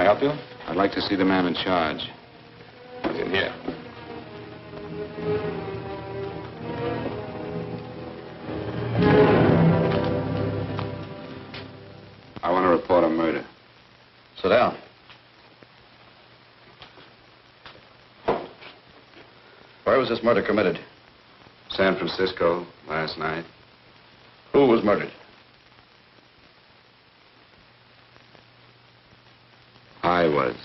I help you? I'd like to see the man in charge. He's in here. I want to report a murder. Sit down. Where was this murder committed? San Francisco, last night. Who was murdered? I was.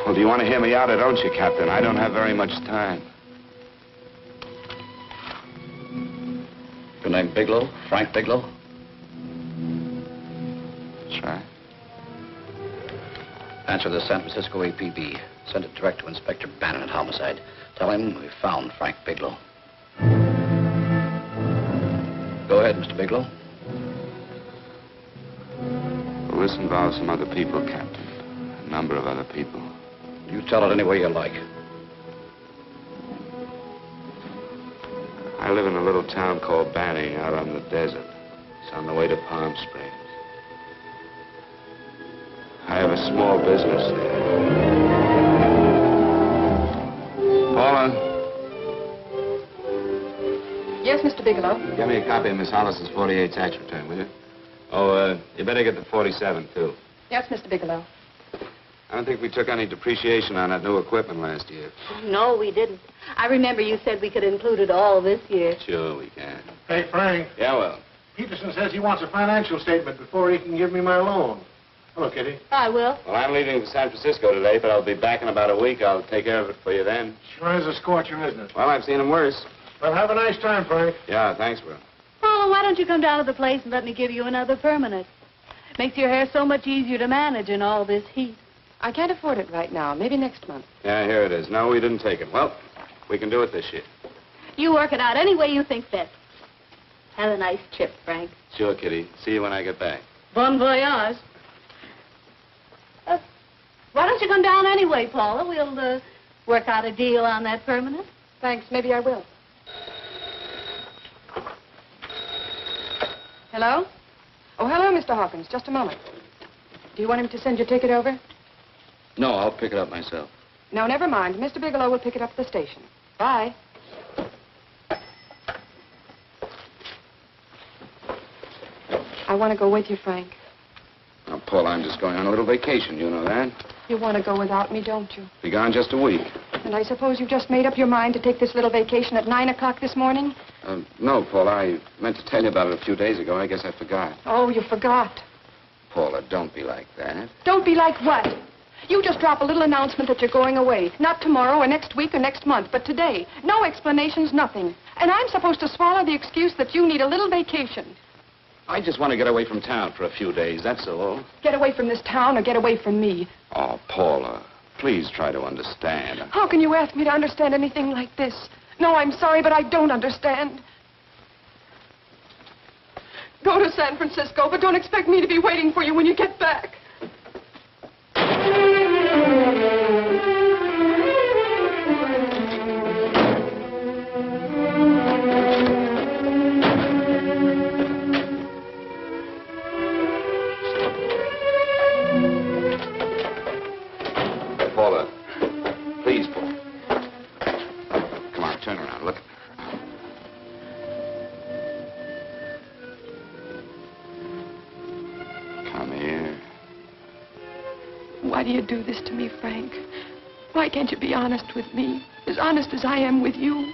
Well, do you want to hear me out or don't you, Captain? I don't have very much time. Your name Bigelow? Frank Bigelow? That's right. Answer the San Francisco APB. Send it direct to Inspector Bannon at Homicide. Tell him we found Frank Bigelow. Go ahead, Mr. Bigelow. Well, this involves some other people, Captain. A number of other people. You tell it any way you like. I live in a little town called Banning out on the desert. It's on the way to Palm Springs. I have a small business there. Paula? Yes, Mr. Bigelow. Give me a copy of Miss Hollis's 48 tax return, will you? Oh, you better get the 47, too. Yes, Mr. Bigelow. I don't think we took any depreciation on that new equipment last year. No, we didn't. I remember you said we could include it all this year. Sure, we can. Hey, Frank. Yeah, well. Peterson says he wants a financial statement before he can give me my loan. Hello, Kitty. I will. Well, I'm leaving for San Francisco today, but I'll be back in about a week. I'll take care of it for you then. Sure is a scorcher, isn't it? Well, I've seen him worse. Well, have a nice time, Frank. Yeah, thanks, Will. Oh, why don't you come down to the place and let me give you another permanent? Makes your hair so much easier to manage in all this heat. I can't afford it right now. Maybe next month. Yeah, here it is. No, we didn't take it. Well, we can do it this year. You work it out any way you think best. Have a nice trip, Frank. Sure, Kitty. See you when I get back. Bon voyage. Why don't you come down anyway, Paula? We'll work out a deal on that permanent. Thanks. Maybe I will. Hello? Oh, hello, Mr. Hawkins. Just a moment. Do you want him to send your ticket over? No, I'll pick it up myself. No, never mind. Mr. Bigelow will pick it up at the station. Bye. I want to go with you, Frank. Now, Paul, I'm just going on a little vacation. You know that? You want to go without me, don't you? Be gone just a week. And I suppose you just made up your mind to take this little vacation at 9 o'clock this morning? No, Paul, I meant to tell you about it a few days ago. I guess I forgot. Oh, you forgot. Paula, don't be like that. Don't be like what? You just drop a little announcement that you're going away. Not tomorrow or next week or next month, but today. No explanations, nothing. And I'm supposed to swallow the excuse that you need a little vacation. I just want to get away from town for a few days, that's all. Get away from this town or get away from me. Oh, Paula, please try to understand. How can you ask me to understand anything like this? No, I'm sorry, but I don't understand. Go to San Francisco, but don't expect me to be waiting for you when you get back. Paula, please, Paula. Come on, turn around, look. Come here. Why do you do this to me, Frank? Why can't you be honest with me? As honest as I am with you?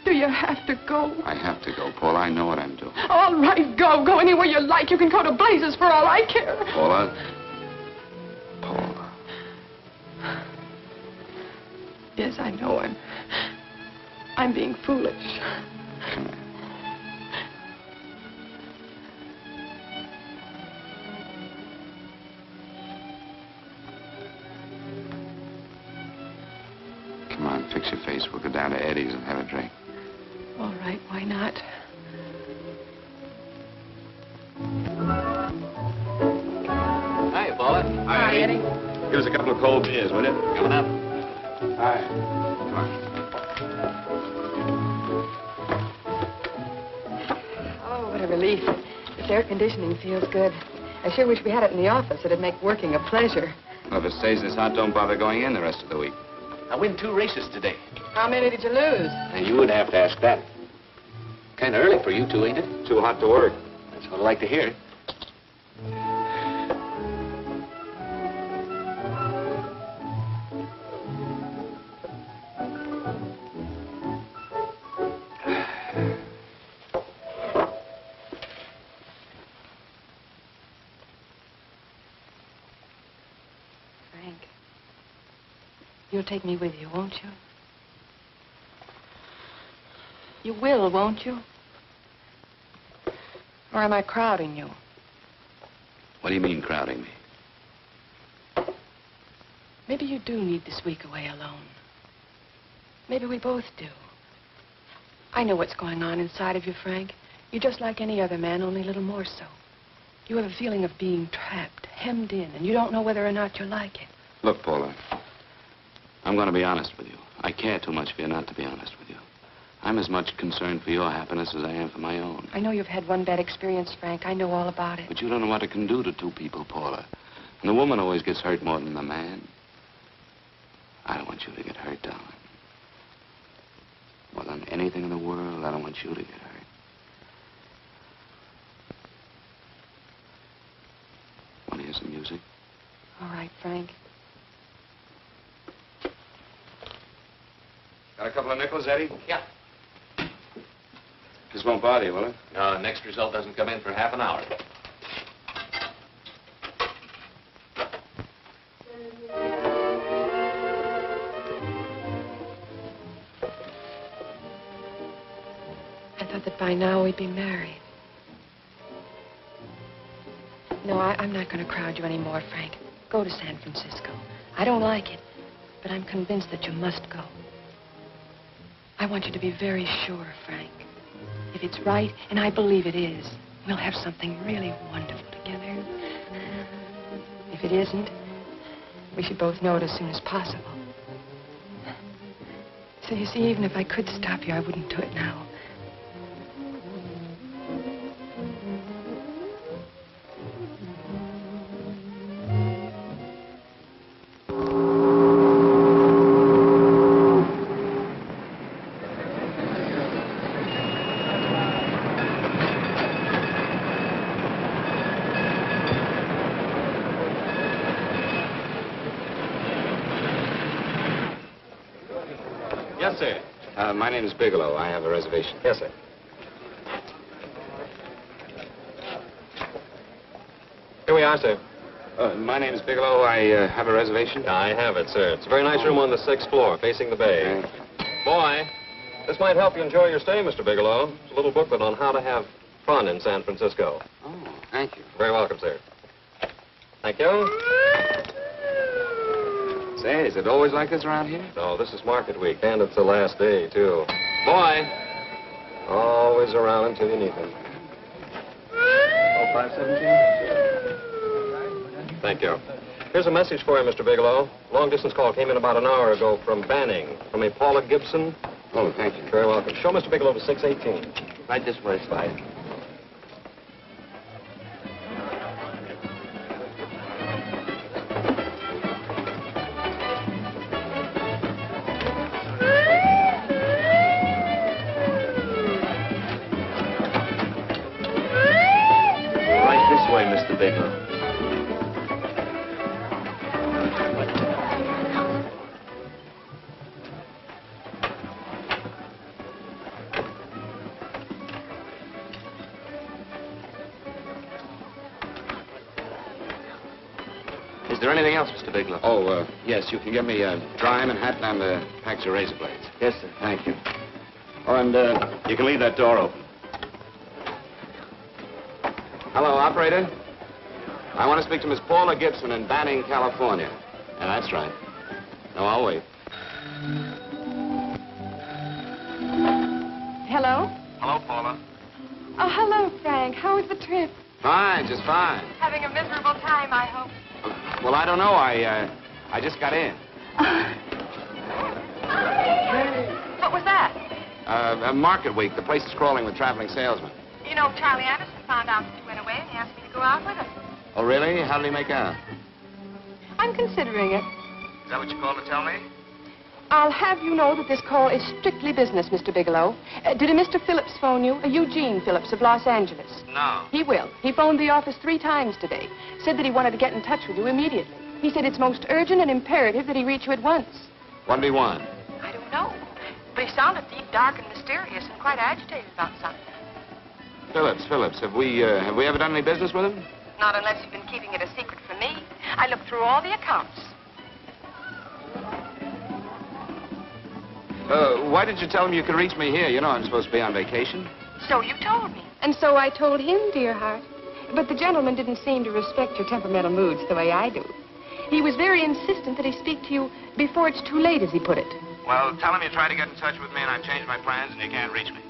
Do you have to go? I have to go, Paula. I know what I'm doing. All right, go. Go anywhere you like. You can go to blazes for all I care. Paula. Paula. Yes, I know. I'm being foolish. Come here. Come on, fix your face. We'll go down to Eddie's and have a drink. All right, why not? Hi, Paula. Hi, Eddie. Give us a couple of cold beers, will you? Coming up. Hi. Come on. a relief. This air conditioning feels good. I sure wish we had it in the office. It'd make working a pleasure. Well, if it stays this hot, don't bother going in the rest of the week. I win 2 races today. How many did you lose? And you would have to ask that. Kind of early for you two, ain't it? Too hot to work. That's what I like to hear. You'll take me with you, won't you? You will, won't you? Or am I crowding you? What do you mean, crowding me? Maybe you do need this week away alone. Maybe we both do. I know what's going on inside of you, Frank. You're just like any other man, only a little more so. You have a feeling of being trapped, hemmed in, and you don't know whether or not you like it. Look, Paula, I'm going to be honest with you. I care too much for you not to be honest with you. I'm as much concerned for your happiness as I am for my own. I know you've had one bad experience, Frank. I know all about it. But you don't know what it can do to 2 people, Paula. And the woman always gets hurt more than the man. I don't want you to get hurt, darling. More than anything in the world, I don't want you to get hurt. Want to hear some music? All right, Frank. Got a couple of nickels, Eddie? Yeah. This won't bother you, will it? No, next result doesn't come in for half an hour. I thought that by now we'd be married. No, I'm not going to crowd you anymore, Frank. Go to San Francisco. I don't like it, but I'm convinced that you must go. I want you to be very sure, Frank. If it's right, and I believe it is, we'll have something really wonderful together. If it isn't, we should both know it as soon as possible. So you see, even if I could stop you, I wouldn't do it now. Yes, sir. My name is Bigelow. I have a reservation. Yes, sir. Here we are, sir. My name is Bigelow. I have a reservation. I have it, sir. It's a very nice room on the 6th floor, facing the bay. Boy, this might help you enjoy your stay, Mr. Bigelow. It's a little booklet on how to have fun in San Francisco. Oh, thank you. Very welcome, sir. Thank you. Say, is it always like this around here? No, this is market week, and it's the last day, too. Boy, always around until you need him. Oh, 517? Thank you. Here's a message for you, Mr. Bigelow. Long-distance call came in about an hour ago from Banning, from a Paula Gibson. Oh, thank you. Very welcome. Show Mr. Bigelow to 618. Right this way, Slide. Right this way, Mr. Bigelow. Is there anything else, Mr. Bigelow? Oh, yes. You can get me a dry Manhattan and a package of razor blades. Yes, sir. Thank you. Oh, and you can leave that door open. Hello, operator. I want to speak to Miss Paula Gibson in Banning, California. Yeah, that's right. No, I'll wait. Hello? Hello, Paula. Oh, hello, Frank. How was the trip? Fine, just fine. Having a miserable time, I hope. Well, I don't know. I just got in. What was that? Market week. The place is crawling with traveling salesmen. You know, Charlie Anderson found out that you went away and he asked me to go out with him. Oh, really? How did he make out? I'm considering it. Is that what you called to tell me? I'll have you know that this call is strictly business, Mr. Bigelow. Did a Mr. Phillips phone you? Eugene Phillips of Los Angeles. No. He will. He phoned the office 3 times today. Said that he wanted to get in touch with you immediately. He said it's most urgent and imperative that he reach you at once. What did he want? I don't know. But he sounded deep, dark, and mysterious and quite agitated about something. Phillips. Have we ever done any business with him? Not unless you've been keeping it a secret from me. I looked through all the accounts. Why didn't you tell him you could reach me here? You know I'm supposed to be on vacation. So you told me. And so I told him, dear heart. But the gentleman didn't seem to respect your temperamental moods the way I do. He was very insistent that he speak to you before it's too late, as he put it. Well, tell him you tried to get in touch with me and I've changed my plans and you can't reach me.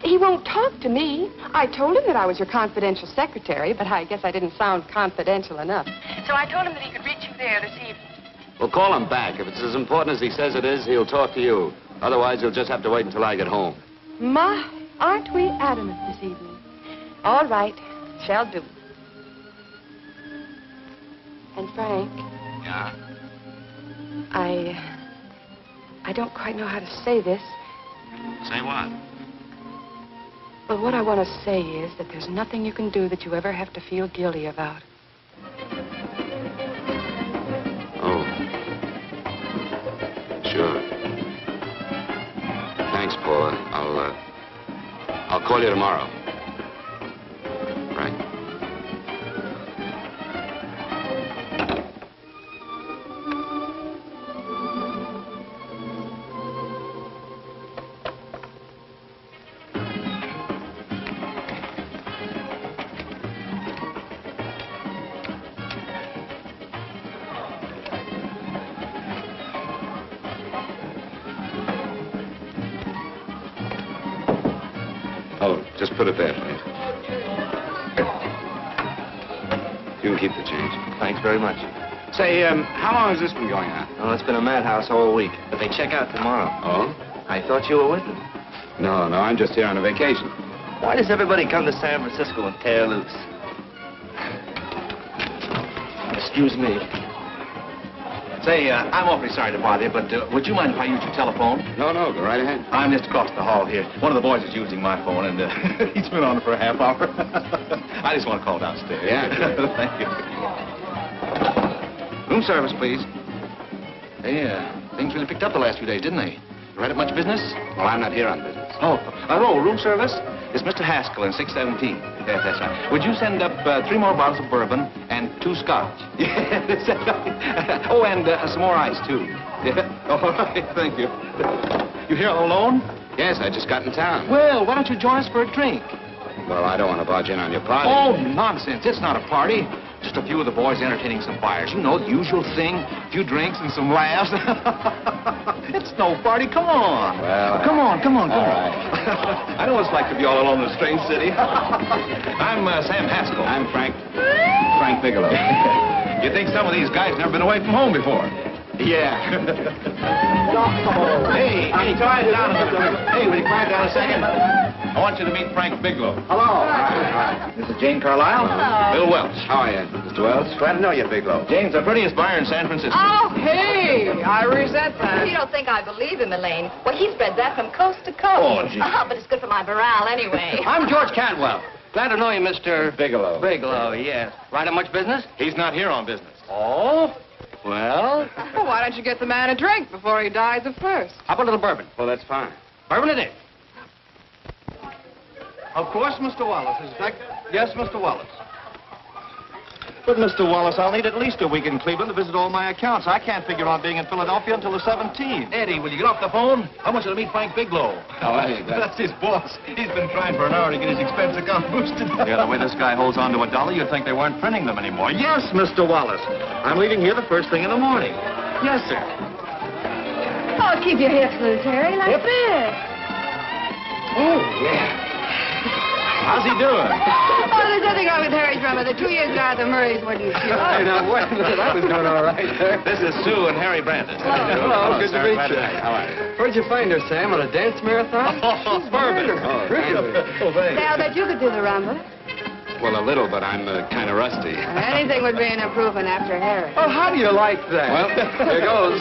He won't talk to me. I told him that I was your confidential secretary, but I guess I didn't sound confidential enough. So I told him that he could reach you there this evening. Well, call him back. If it's as important as he says it is, he'll talk to you. Otherwise, he'll just have to wait until I get home. My, aren't we adamant this evening? All right, shall do. And Frank, Yeah? I don't quite know how to say this. Say what? Well, what I want to say is that there's nothing you can do that you ever have to feel guilty about. Oh. Sure. Thanks, Paula. I'll call you tomorrow. Right. Oh, just put it there, please. You can keep the change. Thanks very much. Say, how long has this been going on? Oh, it's been a madhouse all week, but they check out tomorrow. Oh? I thought you were with them. No, I'm just here on a vacation. Why does everybody come to San Francisco and tear loose? Excuse me. Say, I'm awfully sorry to bother you, but would you mind if I use your telephone? No, go right ahead. I'm just across the hall here. One of the boys is using my phone, and he's been on it for a half hour. I just want to call downstairs. Yeah. Thank you. Room service, please. Hey, things really picked up the last few days, didn't they? You right at much business? Well, I'm not here on business. Oh, room service? It's Mr. Haskell in 617. Yes, that's right. Would you send up 3 more bottles of bourbon and 2 scotch? Yeah, that's right. Oh, and some more ice, too. Yeah. All right, thank you. You here all alone? Yes, I just got in town. Well, why don't you join us for a drink? Well, I don't want to barge in on your party. Oh, nonsense. It's not a party. Just a few of the boys entertaining some buyers. You know, the usual thing. A few drinks and some laughs. It's no party. Come on. Well, come on. All right. I know what it's like to be all alone in a strange city. I'm Sam Haskell. I'm Frank Bigelow. You think some of these guys never been away from home before? Yeah. Hey, quiet down a second. Hey, will you quiet down a second? I want you to meet Frank Bigelow. Hello. This is Jane Carlisle. Hello. Bill Welch. How are you, Mr. Wells? Glad to know you, Bigelow. Jane's the prettiest buyer in San Francisco. Oh, hey, I resent that. You don't think I believe him, Elaine? Well, he spreads that from coast to coast. Oh, gee. But it's good for my morale anyway. I'm George Cantwell. Glad to know you, Mr. Bigelow. Bigelow, yes. Right at much business? He's not here on business. Oh? Well, Well, why don't you get the man a drink before he dies of thirst? how about a little bourbon? Well, that's fine. Bourbon it is. Of course, Mr. Wallace. Yes, Mr. Wallace. But, Mr. Wallace, I'll need at least a week in Cleveland to visit all my accounts. I can't figure on being in Philadelphia until the 17th. Eddie, will you get off the phone? I want you to meet Frank Bigelow. Oh, hey, That's his boss. He's been trying for an hour to get his expense account boosted. Yeah, the way this guy holds on to a dollar, you'd think they weren't printing them anymore. Yes, Mr. Wallace. I'm leaving here the first thing in the morning. Yes, sir. Oh, keep your hips loose, Harry, like this. Oh, yeah. How's he doing? Oh, there's nothing wrong with Harry Drummer. The 2 years ago, the Murrays wouldn't shoot. Hey, now, wait a minute. I was doing all right there. This is Sue and Harry Brandon. Hello, good to sir. meet Glad you. How are you? Where'd you find her, Sam? On a dance marathon? Bourbon. Really? Oh, thanks. Say, I'll bet you could do the rumba. Well, a little, but I'm kind of rusty. Anything would be an improvement after Harry. Oh, how do you like that? Well, here goes.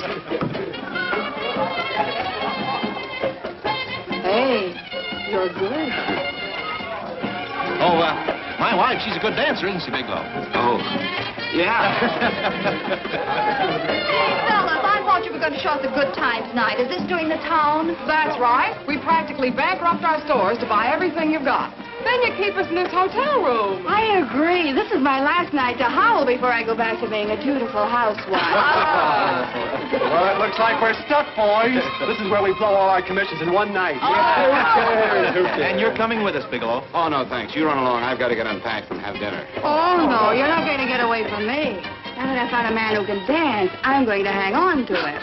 Hey, you're good. Oh, my wife, she's a good dancer, isn't she, Bigelow? Oh, yeah. Fellas, I thought you were going to show us a good time tonight. Is this doing the town? That's right. We practically bankrupt our stores to buy everything you've got. Then you keep us in this hotel room. I agree. This is my last night to howl before I go back to being a dutiful housewife. Well, it looks like we're stuck, boys. This is where we blow all our commissions in one night. And you're coming with us, Bigelow. Oh, no, thanks. You run along. I've got to get unpacked and have dinner. Oh, no, you're not going to get away from me. Now that I found a man who can dance, I'm going to hang on to it.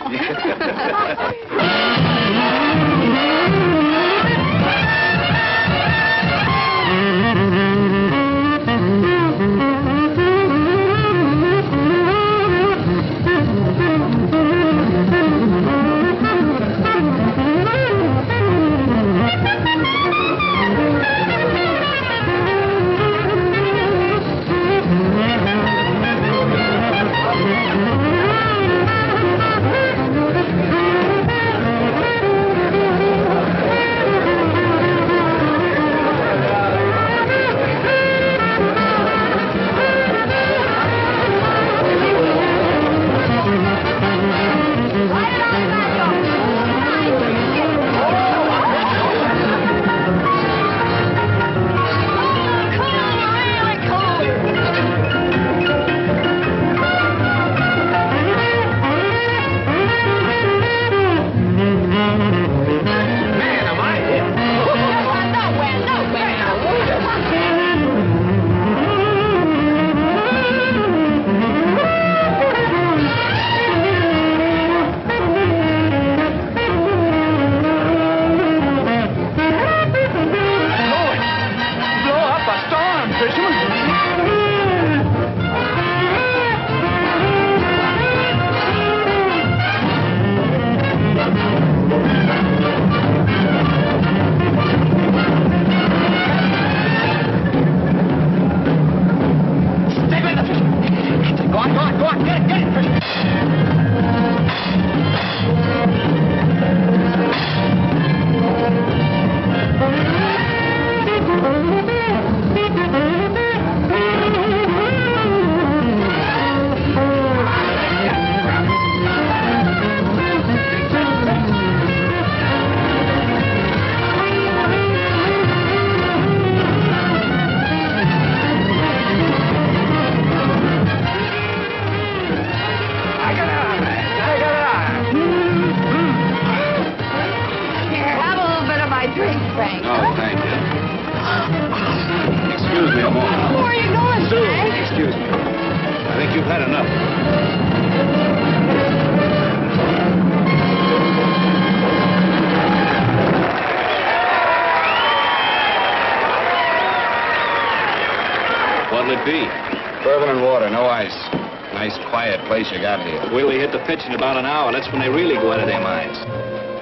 Place you got here. We'll hit the pitch in about an hour. That's when they really go out of their minds.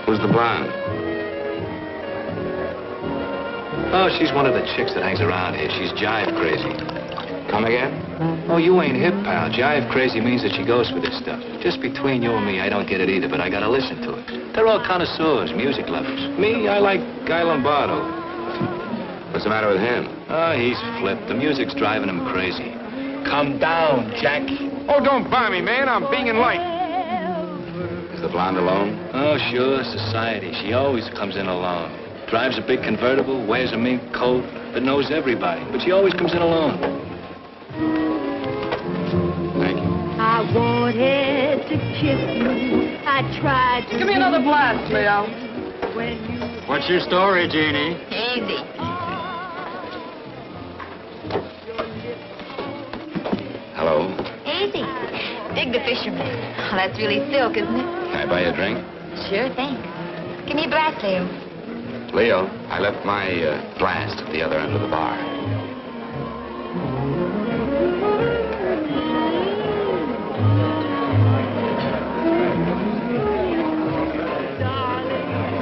Who's the blonde? Oh, she's one of the chicks that hangs around here. She's jive crazy. Come again? Oh, you ain't hip, pal. Jive crazy means that she goes for this stuff. Just between you and me, I don't get it either, but I gotta listen to it. They're all connoisseurs, music lovers. Me, I like Guy Lombardo. What's the matter with him? Oh, he's flipped. The music's driving him crazy. Come down, Jack. Oh, don't buy me, man. I'm being light. Is the blonde alone? Oh, sure, society. She always comes in alone. Drives a big convertible, wears a mink coat, but knows everybody. But she always comes in alone. Thank you. I wanted to kiss you. I tried to... Give me another blast, Leo. What's your story, Jeannie? Easy. Hello. Easy. Dig the fisherman. Oh, that's really silk, isn't it? Can I buy you a drink? Sure thing. Give me a blast, Leo. Leo, I left my blast at the other end of the bar.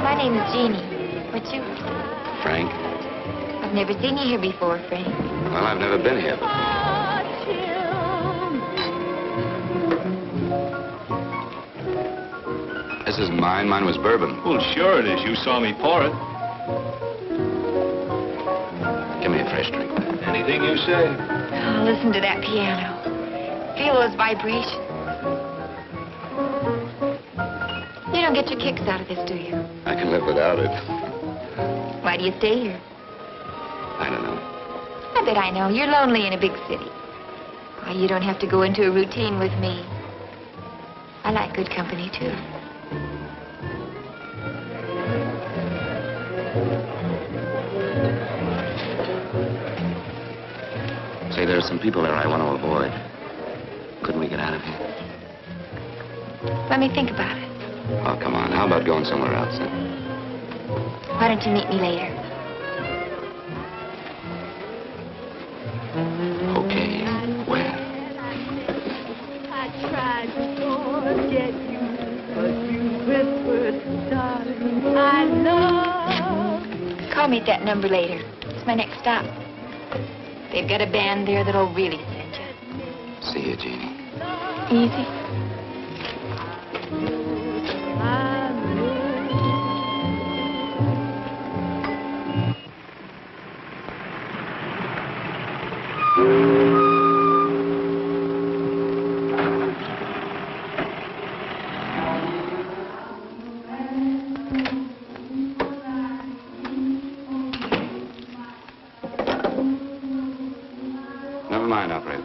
My name is Jeannie. What's you? Frank? I've never seen you here before, Frank. Well, I've never been here. This isn't mine. Mine was bourbon. Well, sure it is. You saw me pour it. Give me a fresh drink. Anything you say. Oh, listen to that piano. Feel those vibrations. You don't get your kicks out of this, do you? I can live without it. Why do you stay here? I don't know. I bet I know. You're lonely in a big city. Why, you don't have to go into a routine with me. I like good company, too. Say, there are some people there I want to avoid. Couldn't we get out of here? Let me think about it. Oh, come on. How about going somewhere else, then? Why don't you meet me later? Okay. Where? I tried to forget you, but you whispered, darling, I love. Call me at that number later. It's my next stop. They've got a band there that'll really send you. See you, Jeannie. Easy. Never mind, operator.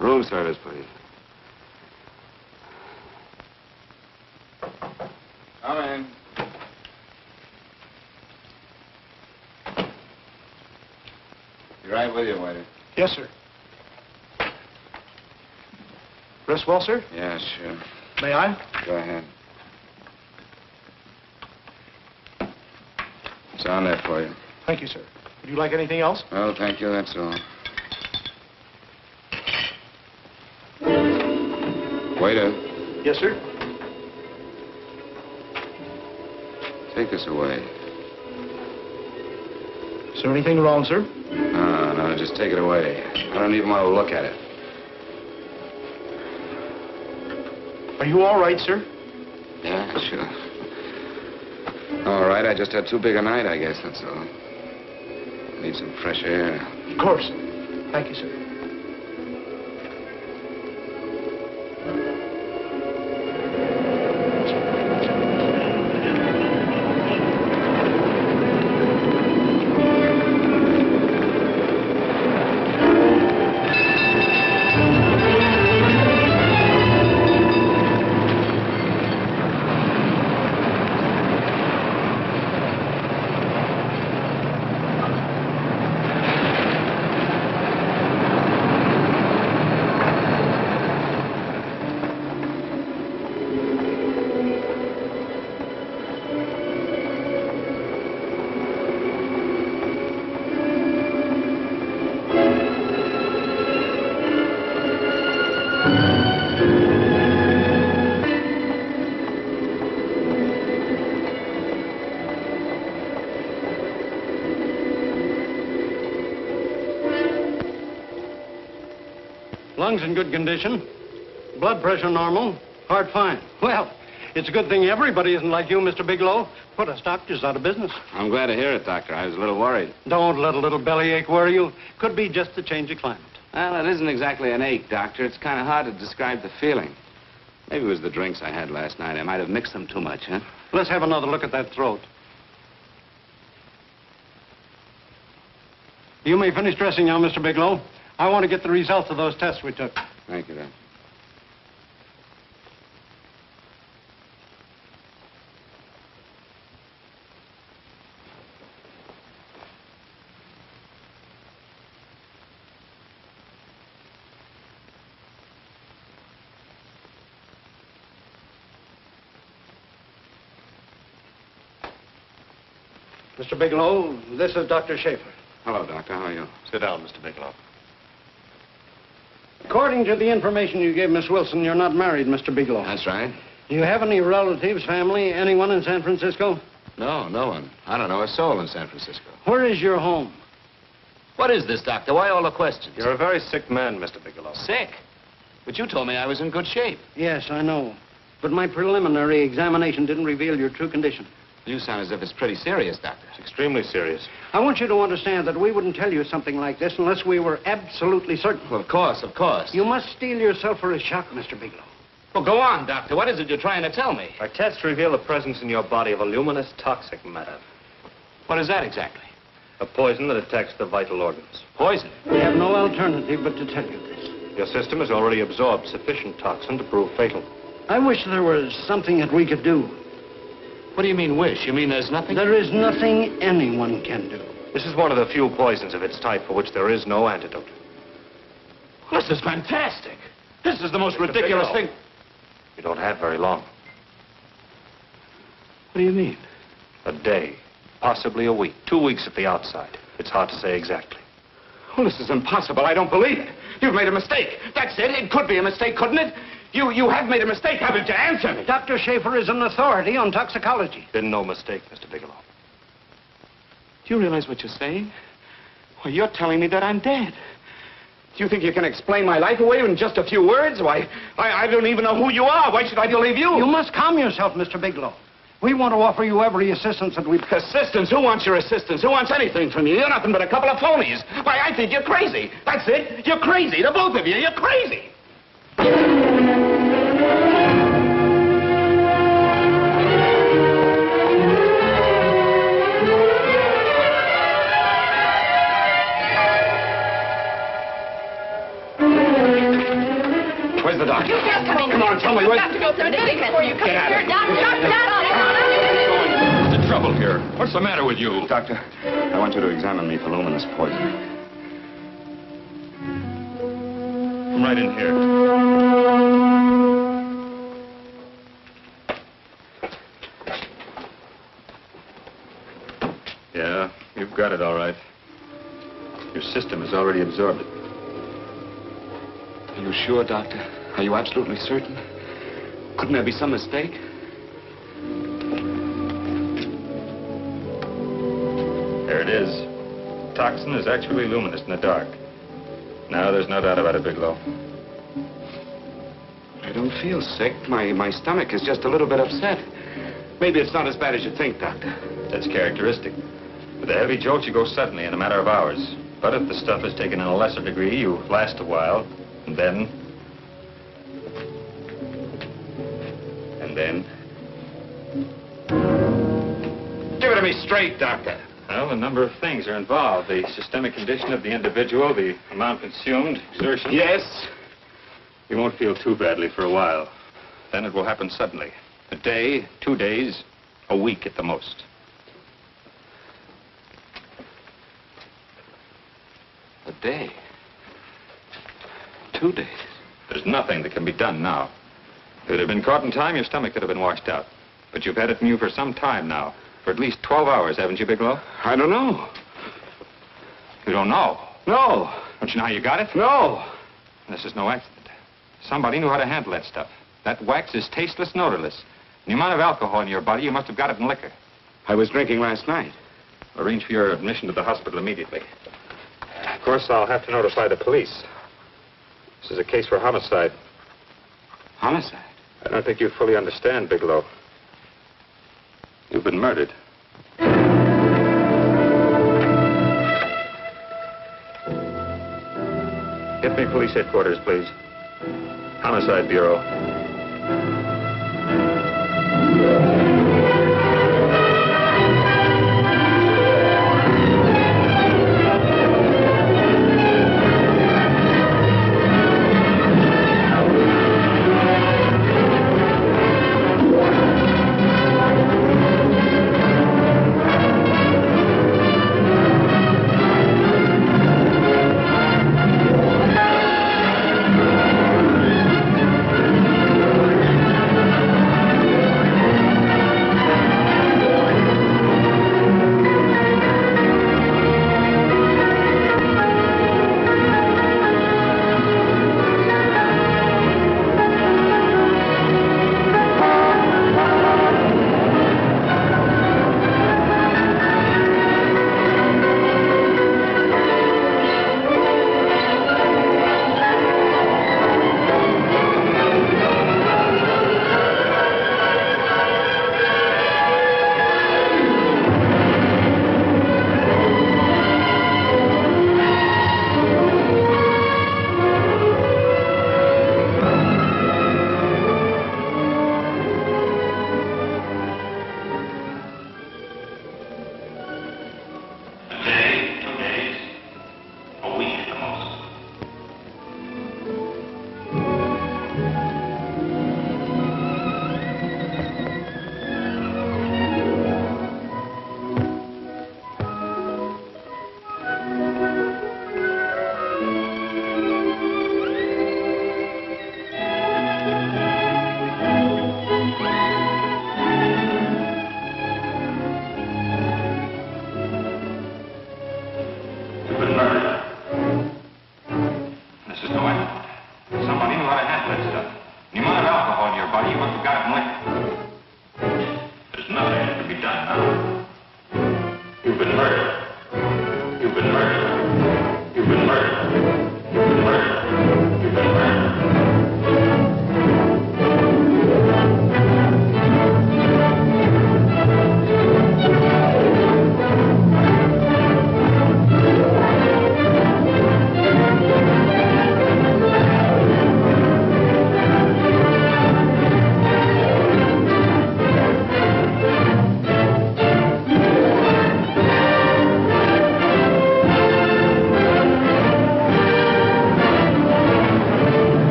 Room service, please. Come in. Be right with you, waiter. Yes, sir. Rest well, sir? Yeah, sure. May I? Go ahead. It's on there for you. Thank you, sir. Would you like anything else? Oh, thank you, that's all. Waiter. Yes, sir. Take this away. Is there anything wrong, sir? No, just take it away. I don't even want to look at it. Are you all right, sir? Yeah, sure. All right, I just had too big a night, I guess, that's all. Need some fresh air. Of course. Thank you, sir. Lungs in good condition. Blood pressure normal. Heart fine. Well, it's a good thing everybody isn't like you, Mr. Bigelow. Put us doctors out of business. I'm glad to hear it, Doctor. I was a little worried. Don't let a little bellyache worry you. Could be just the change of climate. Well, it isn't exactly an ache, Doctor. It's kind of hard to describe the feeling. Maybe it was the drinks I had last night. I might have mixed them too much, huh? Let's have another look at that throat. You may finish dressing now, Mr. Bigelow. I want to get the results of those tests we took. Thank you, Doctor. Mr. Bigelow, this is Dr. Schaefer. Hello, Doctor. How are you? Sit down, Mr. Bigelow. According to the information you gave Miss Wilson, you're not married, Mr. Bigelow. That's right. Do you have any relatives, family, anyone in San Francisco? No, no one. I don't know a soul in San Francisco. Where is your home? What is this, Doctor? Why all the questions? You're a very sick man, Mr. Bigelow. Sick? But you told me I was in good shape. Yes, I know. But my preliminary examination didn't reveal your true condition. You sound as if it's pretty serious, Doctor. It's extremely serious. I want you to understand that we wouldn't tell you something like this unless we were absolutely certain. Well, of course, of course. You must steel yourself for a shock, Mr. Bigelow. Well, go on, Doctor. What is it you're trying to tell me? Our tests reveal the presence in your body of a luminous toxic matter. What is that exactly? A poison that attacks the vital organs. Poison? We have no alternative but to tell you this. Your system has already absorbed sufficient toxin to prove fatal. I wish there was something that we could do. What do you mean, wish? You mean there's nothing? There is nothing anyone can do. This is one of the few poisons of its type for which there is no antidote. Well, this is fantastic. This is the most ridiculous thing. You don't have very long. What do you mean? A day, possibly a week, 2 weeks at the outside. It's hard to say exactly. Well, this is impossible. I don't believe it. You've made a mistake. That's it. It could be a mistake, couldn't it? You have made a mistake, haven't you? Answer me. Dr. Schaefer is an authority on toxicology. Been no mistake, Mr. Bigelow. Do you realize what you're saying? Well, you're telling me that I'm dead. Do you think you can explain my life away in just a few words? Why, I don't even know who you are. Why should I believe you? You must calm yourself, Mr. Bigelow. We want to offer you every assistance that we... Assistance? Who wants your assistance? Who wants anything from you? You're nothing but a couple of phonies. Why, I think you're crazy. That's it. You're crazy. The both of you. You're crazy. Where's the doctor? You can't come in. Come on, tell me. You've got to go through the big before you come in here. What's the trouble here? What's the matter with you? Doctor, I want you to examine me for luminous poison. Come right in here. Yeah, you've got it all right. Your system has already absorbed it. Are you sure, Doctor? Are you absolutely certain? Couldn't there be some mistake? There it is. Toxin is actually luminous in the dark. Now, there's no doubt about it, Bigelow. I don't feel sick. My stomach is just a little bit upset. Maybe it's not as bad as you think, Doctor. That's characteristic. With a heavy jolt, you go suddenly in a matter of hours. But if the stuff is taken in a lesser degree, you last a while, and then... Give it to me straight, Doctor. Well, a number of things are involved. The systemic condition of the individual, the amount consumed, exertion. Yes? You won't feel too badly for a while. Then it will happen suddenly. A day, 2 days, a week at the most. A day. 2 days. There's nothing that can be done now. If it had been caught in time, your stomach could have been washed out. But you've had it in you for some time now. For at least 12 hours, haven't you, Bigelow? I don't know. You don't know? No. Don't you know how you got it? No. This is no accident. Somebody knew how to handle that stuff. That wax is tasteless and odorless. The amount of alcohol in your body, you must have got it in liquor. I was drinking last night. Arrange for your admission to the hospital immediately. Of course, I'll have to notify the police. This is a case for homicide. Homicide? I don't think you fully understand, Bigelow. You've been murdered. Get me police headquarters, please. Homicide Bureau.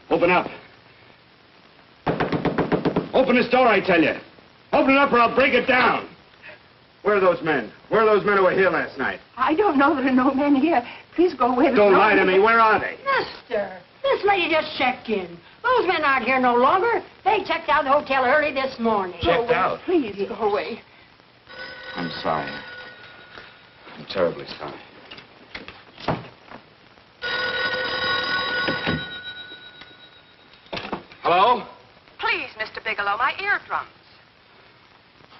Open up. Open this door, I tell you. Open it up or I'll break it down. Where are those men? Where are those men who were here last night? I don't know. There are no men here. Please go away. Don't lie to me. Where are they? Mister, this lady just checked in. Those men aren't here no longer. They checked out the hotel early this morning. Checked out? Please go away. I'm sorry. I'm terribly sorry. Hello? Please, Mr. Bigelow, my eardrums.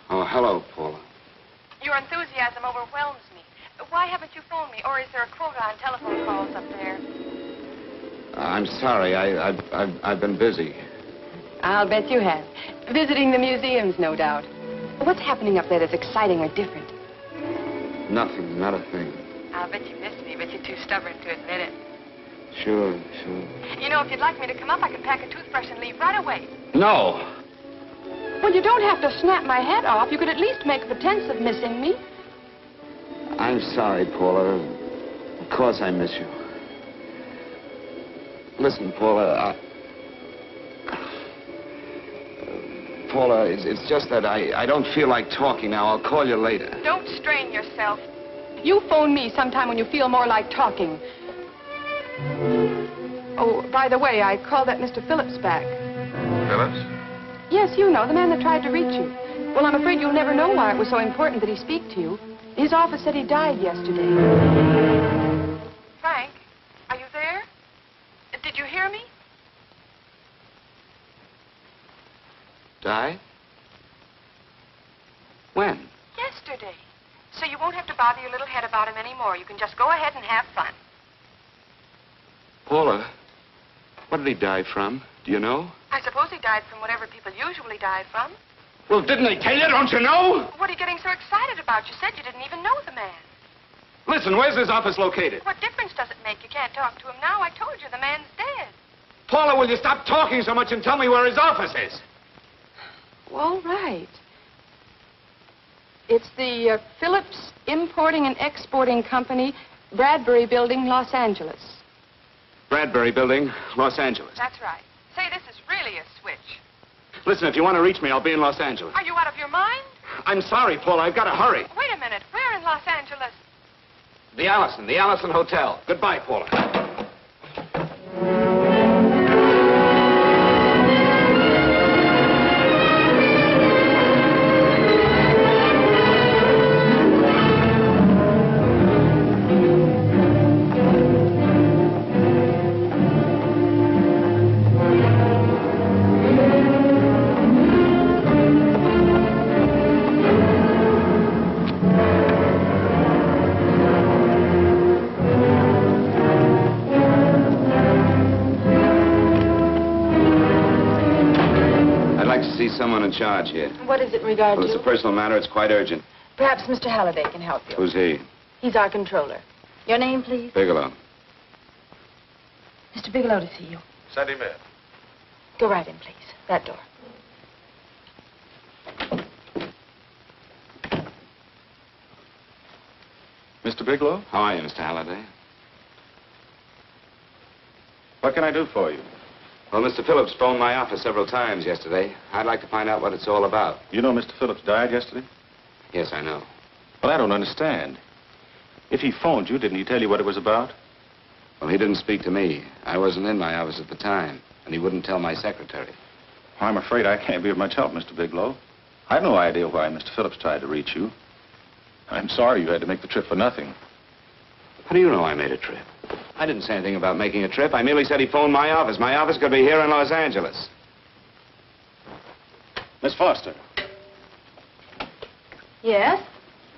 Oh, hello, Paula. Your enthusiasm overwhelms me. Why haven't you phoned me, or is there a quota on telephone calls up there? I'm sorry. I've been busy. I'll bet you have. Visiting the museums, no doubt. What's happening up there that's exciting or different? Nothing, not a thing. I'll bet you missed me, but you're too stubborn to admit it. Sure. You know, if you'd like me to come up, I can pack a toothbrush and leave right away. No. Well, you don't have to snap my head off. You could at least make a pretense of missing me. I'm sorry, Paula. Of course I miss you. Listen, Paula, Paula, it's just that I don't feel like talking now. I'll call you later. Don't strain yourself. You phone me sometime when you feel more like talking. Oh, by the way, I called that Mr. Phillips back. Phillips? Yes, you know, the man that tried to reach you. Well, I'm afraid you'll never know why it was so important that he speak to you. His office said he died yesterday. Frank, are you there? Did you hear me? Died? When? Yesterday. So you won't have to bother your little head about him anymore. You can just go ahead and have fun. Paula, what did he die from? Do you know? I suppose he died from whatever people usually die from. Well, didn't they tell you? Don't you know? What are you getting so excited about? You said you didn't even know the man. Listen, where's his office located? What difference does it make? You can't talk to him now. I told you the man's dead. Paula, will you stop talking so much and tell me where his office is? All right. It's the Phillips Importing and Exporting Company, Bradbury Building, Los Angeles. Bradbury Building, Los Angeles. That's right. Say, this is really a switch. Listen, if you want to reach me, I'll be in Los Angeles. Are you out of your mind? I'm sorry, Paula. I've got to hurry. Wait a minute. Where in Los Angeles? The Allison Hotel. Goodbye, Paula. Someone in charge here. What is it in regard Well, it's to? a personal matter. It's quite urgent. Perhaps Mr. Halliday can help you. Who's he? He's our controller. Your name, please? Bigelow. Mr. Bigelow to see you. Send him in. Go right in, please. That door. Mr. Bigelow? How are you, Mr. Halliday? What can I do for you? Well, Mr. Phillips phoned my office several times yesterday. I'd like to find out what it's all about. You know Mr. Phillips died yesterday? Yes, I know. Well, I don't understand. If he phoned you, didn't he tell you what it was about? Well, he didn't speak to me. I wasn't in my office at the time, and he wouldn't tell my secretary. Well, I'm afraid I can't be of much help, Mr. Bigelow. I've no idea why Mr. Phillips tried to reach you. I'm sorry you had to make the trip for nothing. How do you know I made a trip? I didn't say anything about making a trip. I merely said he phoned my office. My office could be here in Los Angeles. Miss Foster, Yes?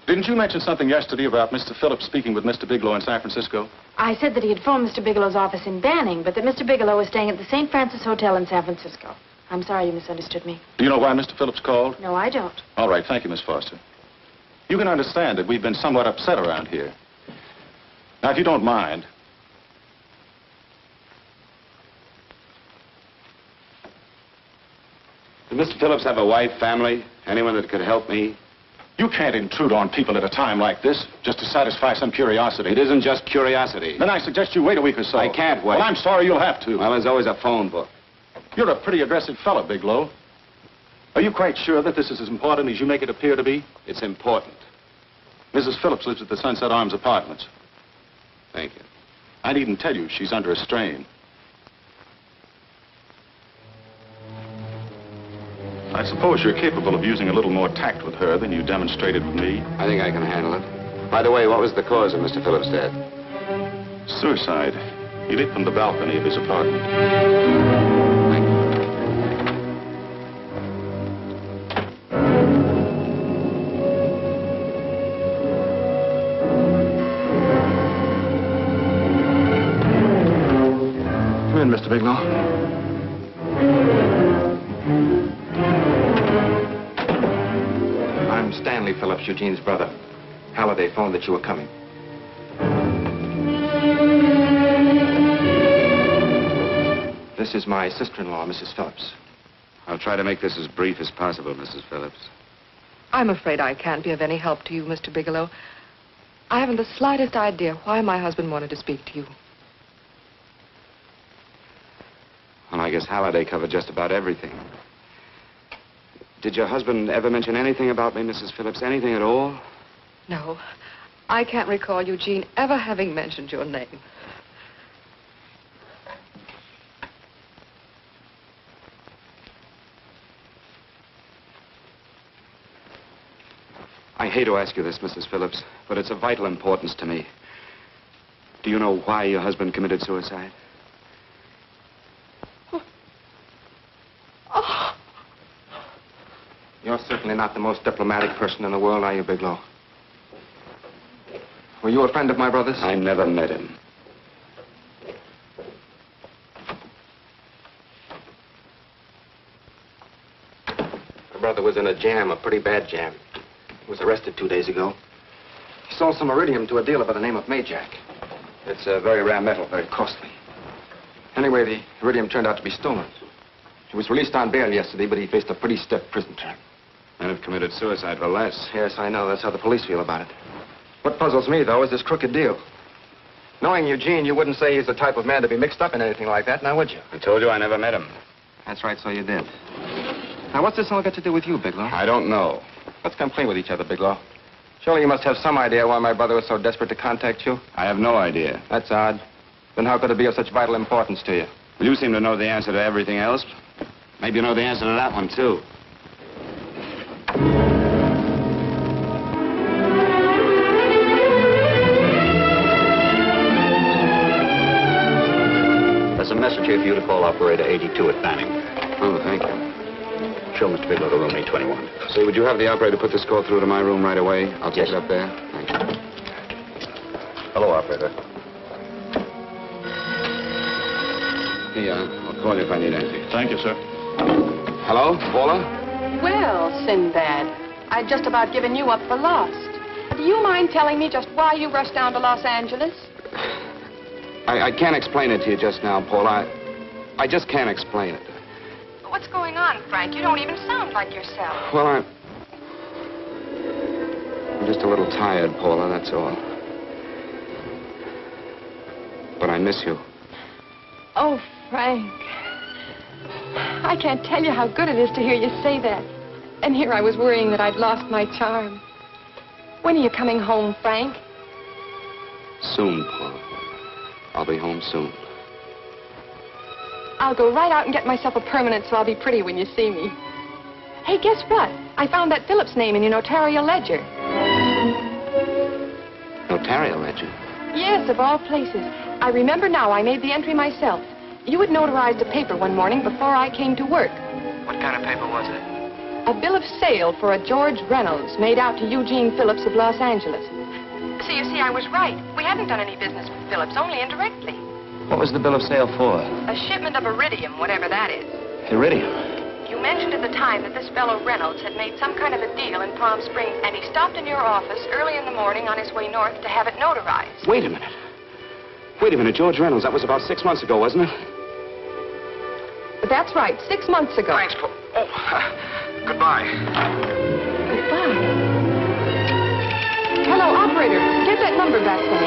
didn't you mention something yesterday about Mr. Phillips speaking with Mr. Bigelow in San Francisco? I said that he had phoned Mr. Bigelow's office in Banning, but that Mr. Bigelow was staying at the St. Francis Hotel in San Francisco. I'm sorry you misunderstood me. Do you know why Mr. Phillips called? No, I don't. All right, thank you, Miss Foster. You can understand that we've been somewhat upset around here. Now, if you don't mind, Did Mr. Phillips have a wife, family, anyone that could help me? you can't intrude on people at a time like this just to satisfy some curiosity. It isn't just curiosity. Then I suggest you wait a week or so. I can't wait. Well, I'm sorry you'll have to. Well, there's always a phone book. You're a pretty aggressive fellow, Bigelow. Are you quite sure that this is as important as you make it appear to be? It's important. Mrs. Phillips lives at the Sunset Arms Apartments. Thank you. I needn't tell you she's under a strain. I suppose you're capable of using a little more tact with her than you demonstrated with me. I think I can handle it. By the way, what was the cause of Mr. Phillips' death? Suicide. He leaped from the balcony of his apartment. Come in, Mr. Bigelow. I'm Stanley Phillips, Eugene's brother. Halliday phoned that you were coming. This is my sister-in-law, Mrs. Phillips. I'll try to make this as brief as possible, Mrs. Phillips. I'm afraid I can't be of any help to you, Mr. Bigelow. I haven't the slightest idea why my husband wanted to speak to you. Well, I guess Halliday covered just about everything. Did your husband ever mention anything about me, Mrs. Phillips? Anything at all? No, I can't recall Eugene ever having mentioned your name. I hate to ask you this, Mrs. Phillips, but it's of vital importance to me. Do you know why your husband committed suicide? Oh. You're certainly not the most diplomatic person in the world, are you, Bigelow? Were you a friend of my brother's? I never met him. My brother was in a jam, a pretty bad jam. He was arrested 2 days ago. He sold some iridium to a dealer by the name of Majak. It's a very rare metal, very costly. Anyway, the iridium turned out to be stolen. He was released on bail yesterday, but he faced a pretty stiff prison term. Men have committed suicide for less. Yes, I know. That's how the police feel about it. What puzzles me, though, is this crooked deal. Knowing Eugene, you wouldn't say he's the type of man to be mixed up in anything like that, now would you? I told you I never met him. That's right, so you did. Now, what's this all got to do with you, Bigelow? I don't know. Let's come play with each other, Bigelow. Surely you must have some idea why my brother was so desperate to contact you. I have no idea. That's odd. Then how could it be of such vital importance to you? Well, you seem to know the answer to everything else. Maybe you know the answer to that one, too. There's a message here for you to call operator 82 at Banning. Oh, thank you. Show Mr. Bigelow to room 821. Say, would you have the operator put this call through to my room right away? I'll take it up there. Thank you. Hello, operator. Yeah, I'll call you if I need anything. Thank you, sir. Hello, Paula? Well, Sinbad, I'd just about given you up for lost. Do you mind telling me just why you rushed down to Los Angeles? I can't explain it to you just now, Paula. I just can't explain it. What's going on, Frank? You don't even sound like yourself. Well, I'm just a little tired, Paula, that's all. But I miss you. Oh, Frank. I can't tell you how good it is to hear you say that. And here I was worrying that I'd lost my charm. When are you coming home, Frank? Soon, Paula. I'll be home soon. I'll go right out and get myself a permanent so I'll be pretty when you see me. Hey, guess what? I found that Phillips name in your notarial ledger. Notarial ledger? Yes, of all places. I remember now I made the entry myself. You had notarized a paper one morning before I came to work. What kind of paper was it? A bill of sale for a George Reynolds made out to Eugene Phillips of Los Angeles. So you see, I was right. We hadn't done any business with Phillips, only indirectly. What was the bill of sale for? A shipment of iridium, whatever that is. Iridium? You mentioned at the time that this fellow Reynolds had made some kind of a deal in Palm Springs, and he stopped in your office early in the morning on his way north to have it notarized. Wait a minute. Wait a minute, George Reynolds. That was about 6 months ago, wasn't it? That's right, 6 months ago. Thanks, Paul. Oh, goodbye. Goodbye. Hello, operator. Get that number back for me.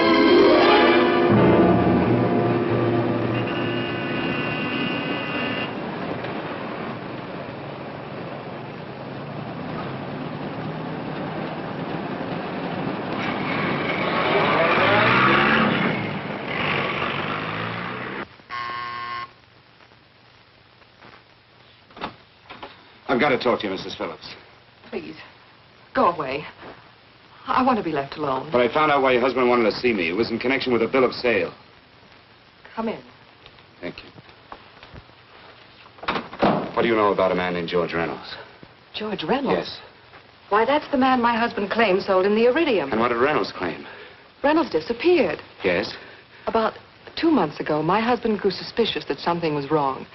I've got to talk to you, Mrs. Phillips. Please, go away. I want to be left alone. But I found out why your husband wanted to see me. It was in connection with a bill of sale. Come in. Thank you. What do you know about a man named George Reynolds? George Reynolds? Yes. Why, that's the man my husband claimed sold him the iridium. And what did Reynolds claim? Reynolds disappeared. Yes? About 2 months ago, my husband grew suspicious that something was wrong.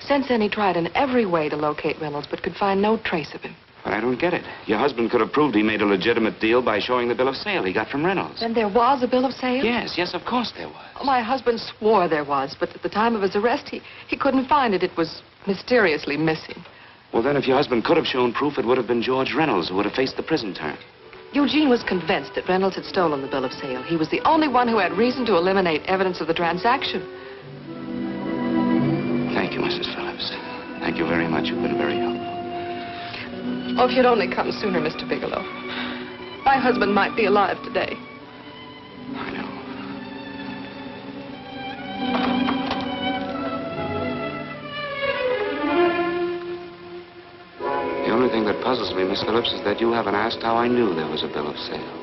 Since then, he tried in every way to locate Reynolds, but could find no trace of him. But I don't get it. Your husband could have proved he made a legitimate deal by showing the bill of sale he got from Reynolds. Then there was a bill of sale? Yes, of course there was. Oh, my husband swore there was, but at the time of his arrest, he couldn't find it. It was mysteriously missing. Well, then, if your husband could have shown proof, it would have been George Reynolds who would have faced the prison term. Eugene was convinced that Reynolds had stolen the bill of sale. He was the only one who had reason to eliminate evidence of the transaction. Thank you, Mrs. Phillips. Thank you very much. You've been very helpful. Oh, if you'd only come sooner, Mr. Bigelow. My husband might be alive today. I know. The only thing that puzzles me, Miss Phillips, is that you haven't asked how I knew there was a bill of sale.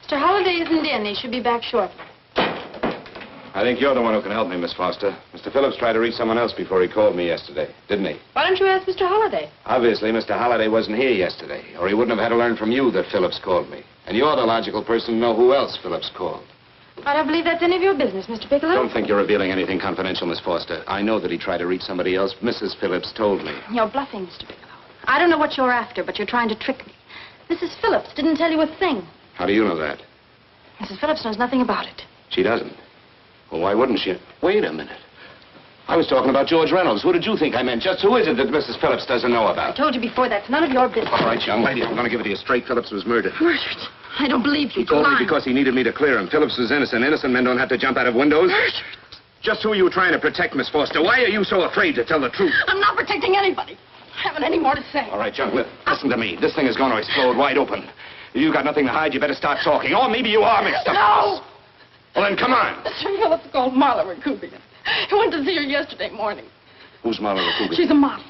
Mr. Holliday isn't in. He should be back shortly. I think you're the one who can help me, Miss Foster. Mr. Phillips tried to reach someone else before he called me yesterday, didn't he? Why don't you ask Mr. Holliday? Obviously, Mr. Holliday wasn't here yesterday, or he wouldn't have had to learn from you that Phillips called me. And you're the logical person to know who else Phillips called. I don't believe that's any of your business, Mr. Bigelow. Don't think you're revealing anything confidential, Miss Foster. I know that he tried to reach somebody else. Mrs. Phillips told me. You're bluffing, Mr. Bigelow. I don't know what you're after, but you're trying to trick me. Mrs. Phillips didn't tell you a thing. How do you know that? Mrs. Phillips knows nothing about it. She doesn't. Well, why wouldn't she? Wait a minute. I was talking about George Reynolds. Who did you think I meant? Just who is it that Mrs. Phillips doesn't know I about? told you before, that's none of your business. All right, young lady, I'm going to give it to you straight. Phillips was murdered. Murdered? I don't believe you. He told me because he needed me to clear him. Phillips was innocent. Innocent men don't have to jump out of windows. Murdered? Just who are you trying to protect, Miss Foster? Why are you so afraid to tell the truth? I'm not protecting anybody. I haven't any more to say. All right, young lady, listen to me. This thing is going to explode wide open. If you've got nothing to hide, you better start talking. Or maybe you are mixed up. No! Well, then, come on. Mr. Phillips called Marla Rakubian. He went to see her yesterday morning. Who's Marla Rakubian? She's a model.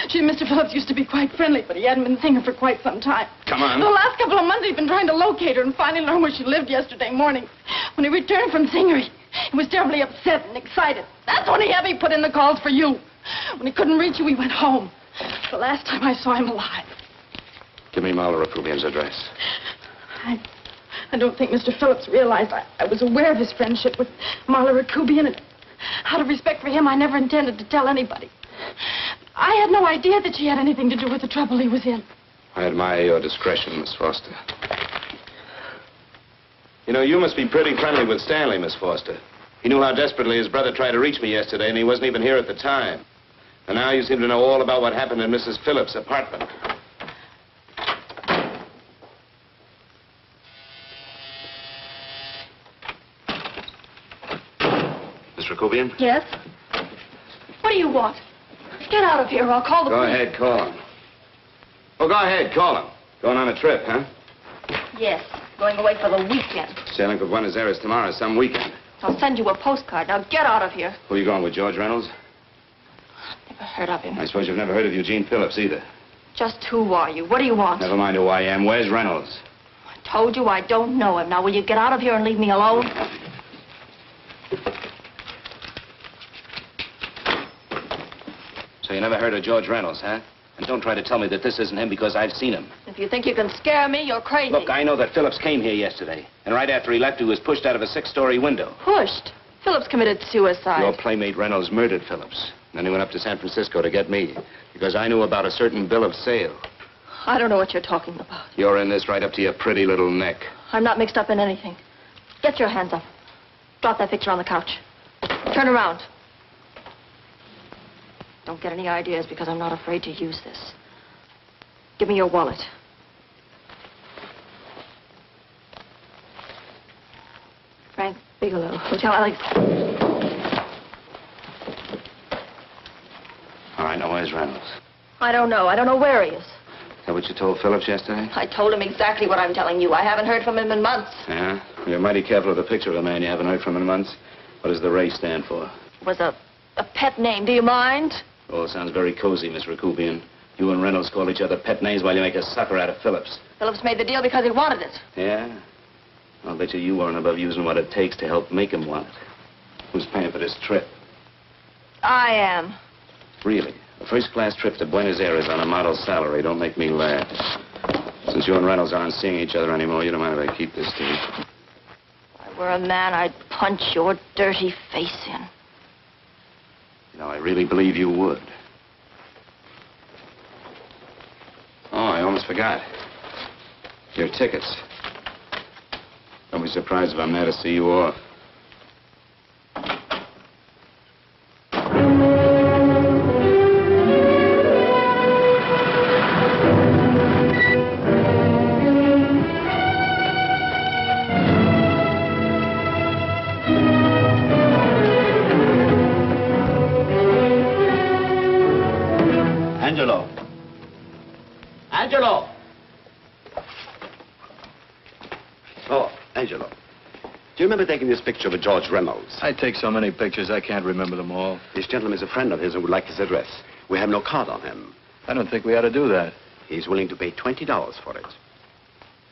She and Mr. Phillips used to be quite friendly, but he hadn't been seeing her for quite some time. Come on. The last couple of months, he'd been trying to locate her and finally learned where she lived yesterday morning. When he returned from seeing her, he was terribly upset and excited. That's when he had me put in the calls for you. When he couldn't reach you, he went home. The last time I saw him alive. Give me Marla Rakubian's address. I don't think Mr. Phillips realized I was aware of his friendship with Marla Rakubian, and out of respect for him, I never intended to tell anybody. I had no idea that she had anything to do with the trouble he was in. I admire your discretion, Miss Foster. You know, you must be pretty friendly with Stanley, Miss Foster. He knew how desperately his brother tried to reach me yesterday, and he wasn't even here at the time. And now you seem to know all about what happened in Mrs. Phillips' apartment. Miss Rakubian? Yes? What do you want? Get out of here or I'll call the Go police. ahead, call him. Oh, go ahead, call him. Going on a trip, huh? Yes, going away for the weekend. Sailing for Buenos Aires tomorrow, some weekend. I'll send you a postcard. Now get out of here. Who are you going with, George Reynolds? Never heard of him. I suppose you've never heard of Eugene Phillips either. Just who are you? What do you want? Never mind who I am. Where's Reynolds? I told you I don't know him. Now will you get out of here and leave me alone? So you never heard of George Reynolds, huh? And don't try to tell me that this isn't him because I've seen him. If you think you can scare me, you're crazy. Look, I know that Phillips came here yesterday. And right after he left, he was pushed out of a 6-story window. Pushed? Phillips committed suicide. Your playmate Reynolds murdered Phillips. Then he went up to San Francisco to get me. Because I knew about a certain bill of sale. I don't know what you're talking about. You're in this right up to your pretty little neck. I'm not mixed up in anything. Get your hands up. Drop that picture on the couch. Turn around. Don't get any ideas because I'm not afraid to use this. Give me your wallet. Frank Bigelow, Hotel Alex. All right, now where's Reynolds? I don't know. I don't know where he is. Is that what you told Phillips yesterday? I told him exactly what I'm telling you. I haven't heard from him in months. Yeah? You're mighty careful of the picture of a man you haven't heard from in months. What does the Ray stand for? It was a pet name. Do you mind? Oh, it sounds very cozy, Miss Rakubian. You and Reynolds call each other pet names while you make a sucker out of Phillips. Phillips made the deal because he wanted it. Yeah? I'll bet you weren't above using what it takes to help make him want it. Who's paying for this trip? I am. Really? A first-class trip to Buenos Aires on a model salary. Don't make me laugh. Since you and Reynolds aren't seeing each other anymore, you don't mind if I keep this to you? If I were a man, I'd punch your dirty face in. No, I really believe you would. Oh, I almost forgot. Your tickets. Don't be surprised if I'm there to see you off. Angelo. Angelo! Oh, Angelo. Do you remember taking this picture of George Reynolds? I take so many pictures, I can't remember them all. This gentleman is a friend of his and would like his address. We have no card on him. I don't think we ought to do that. He's willing to pay $20 for it.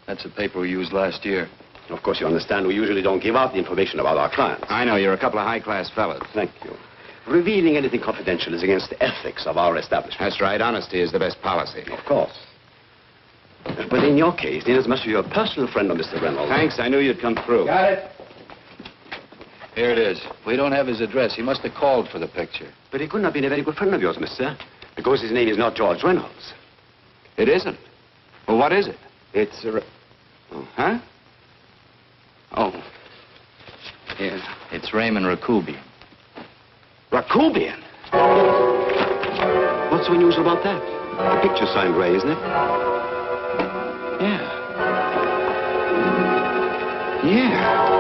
That's the paper we used last year. Of course, you understand, we usually don't give out the information about our clients. I know, you're a couple of high-class fellas. Thank you. Revealing anything confidential is against the ethics of our establishment. That's right. Honesty is the best policy. Of course. But in your case, inasmuch as you're a personal friend of Mr. Reynolds... Thanks. I knew you'd come through. Got it. Here it is. We don't have his address. He must have called for the picture. But he couldn't have been a very good friend of yours, mister. Because his name is not George Reynolds. It isn't? Well, what is it? It's a... Oh, huh? Oh. Here. It's Raymond Rakubian. Rakubian? What's so unusual about that? The picture's signed Ray, isn't it? Yeah. Yeah.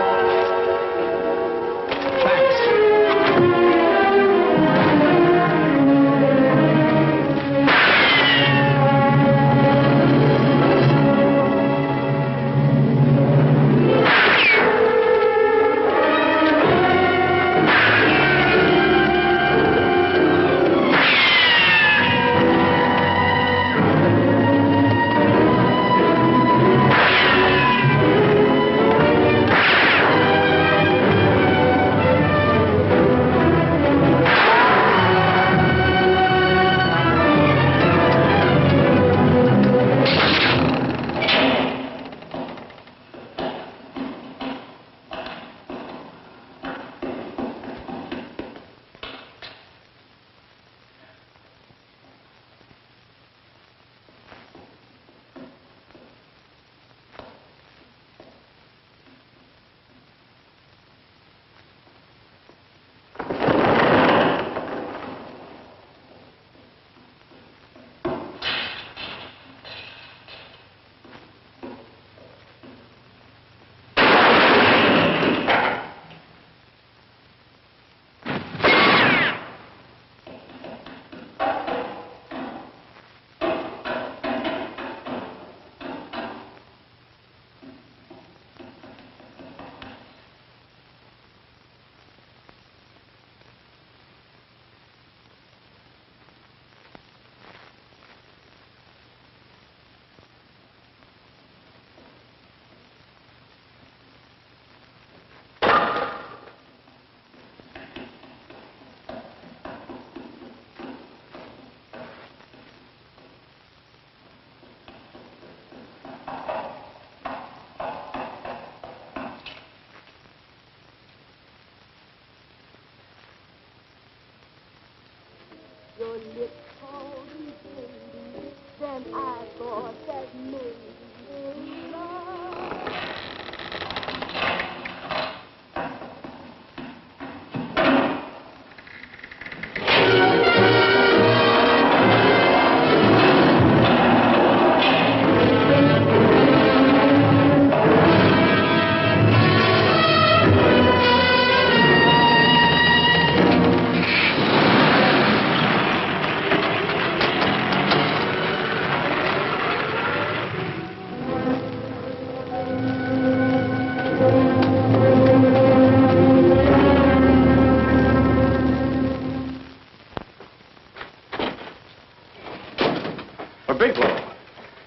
Your lips cold and tender, then I thought that maybe love.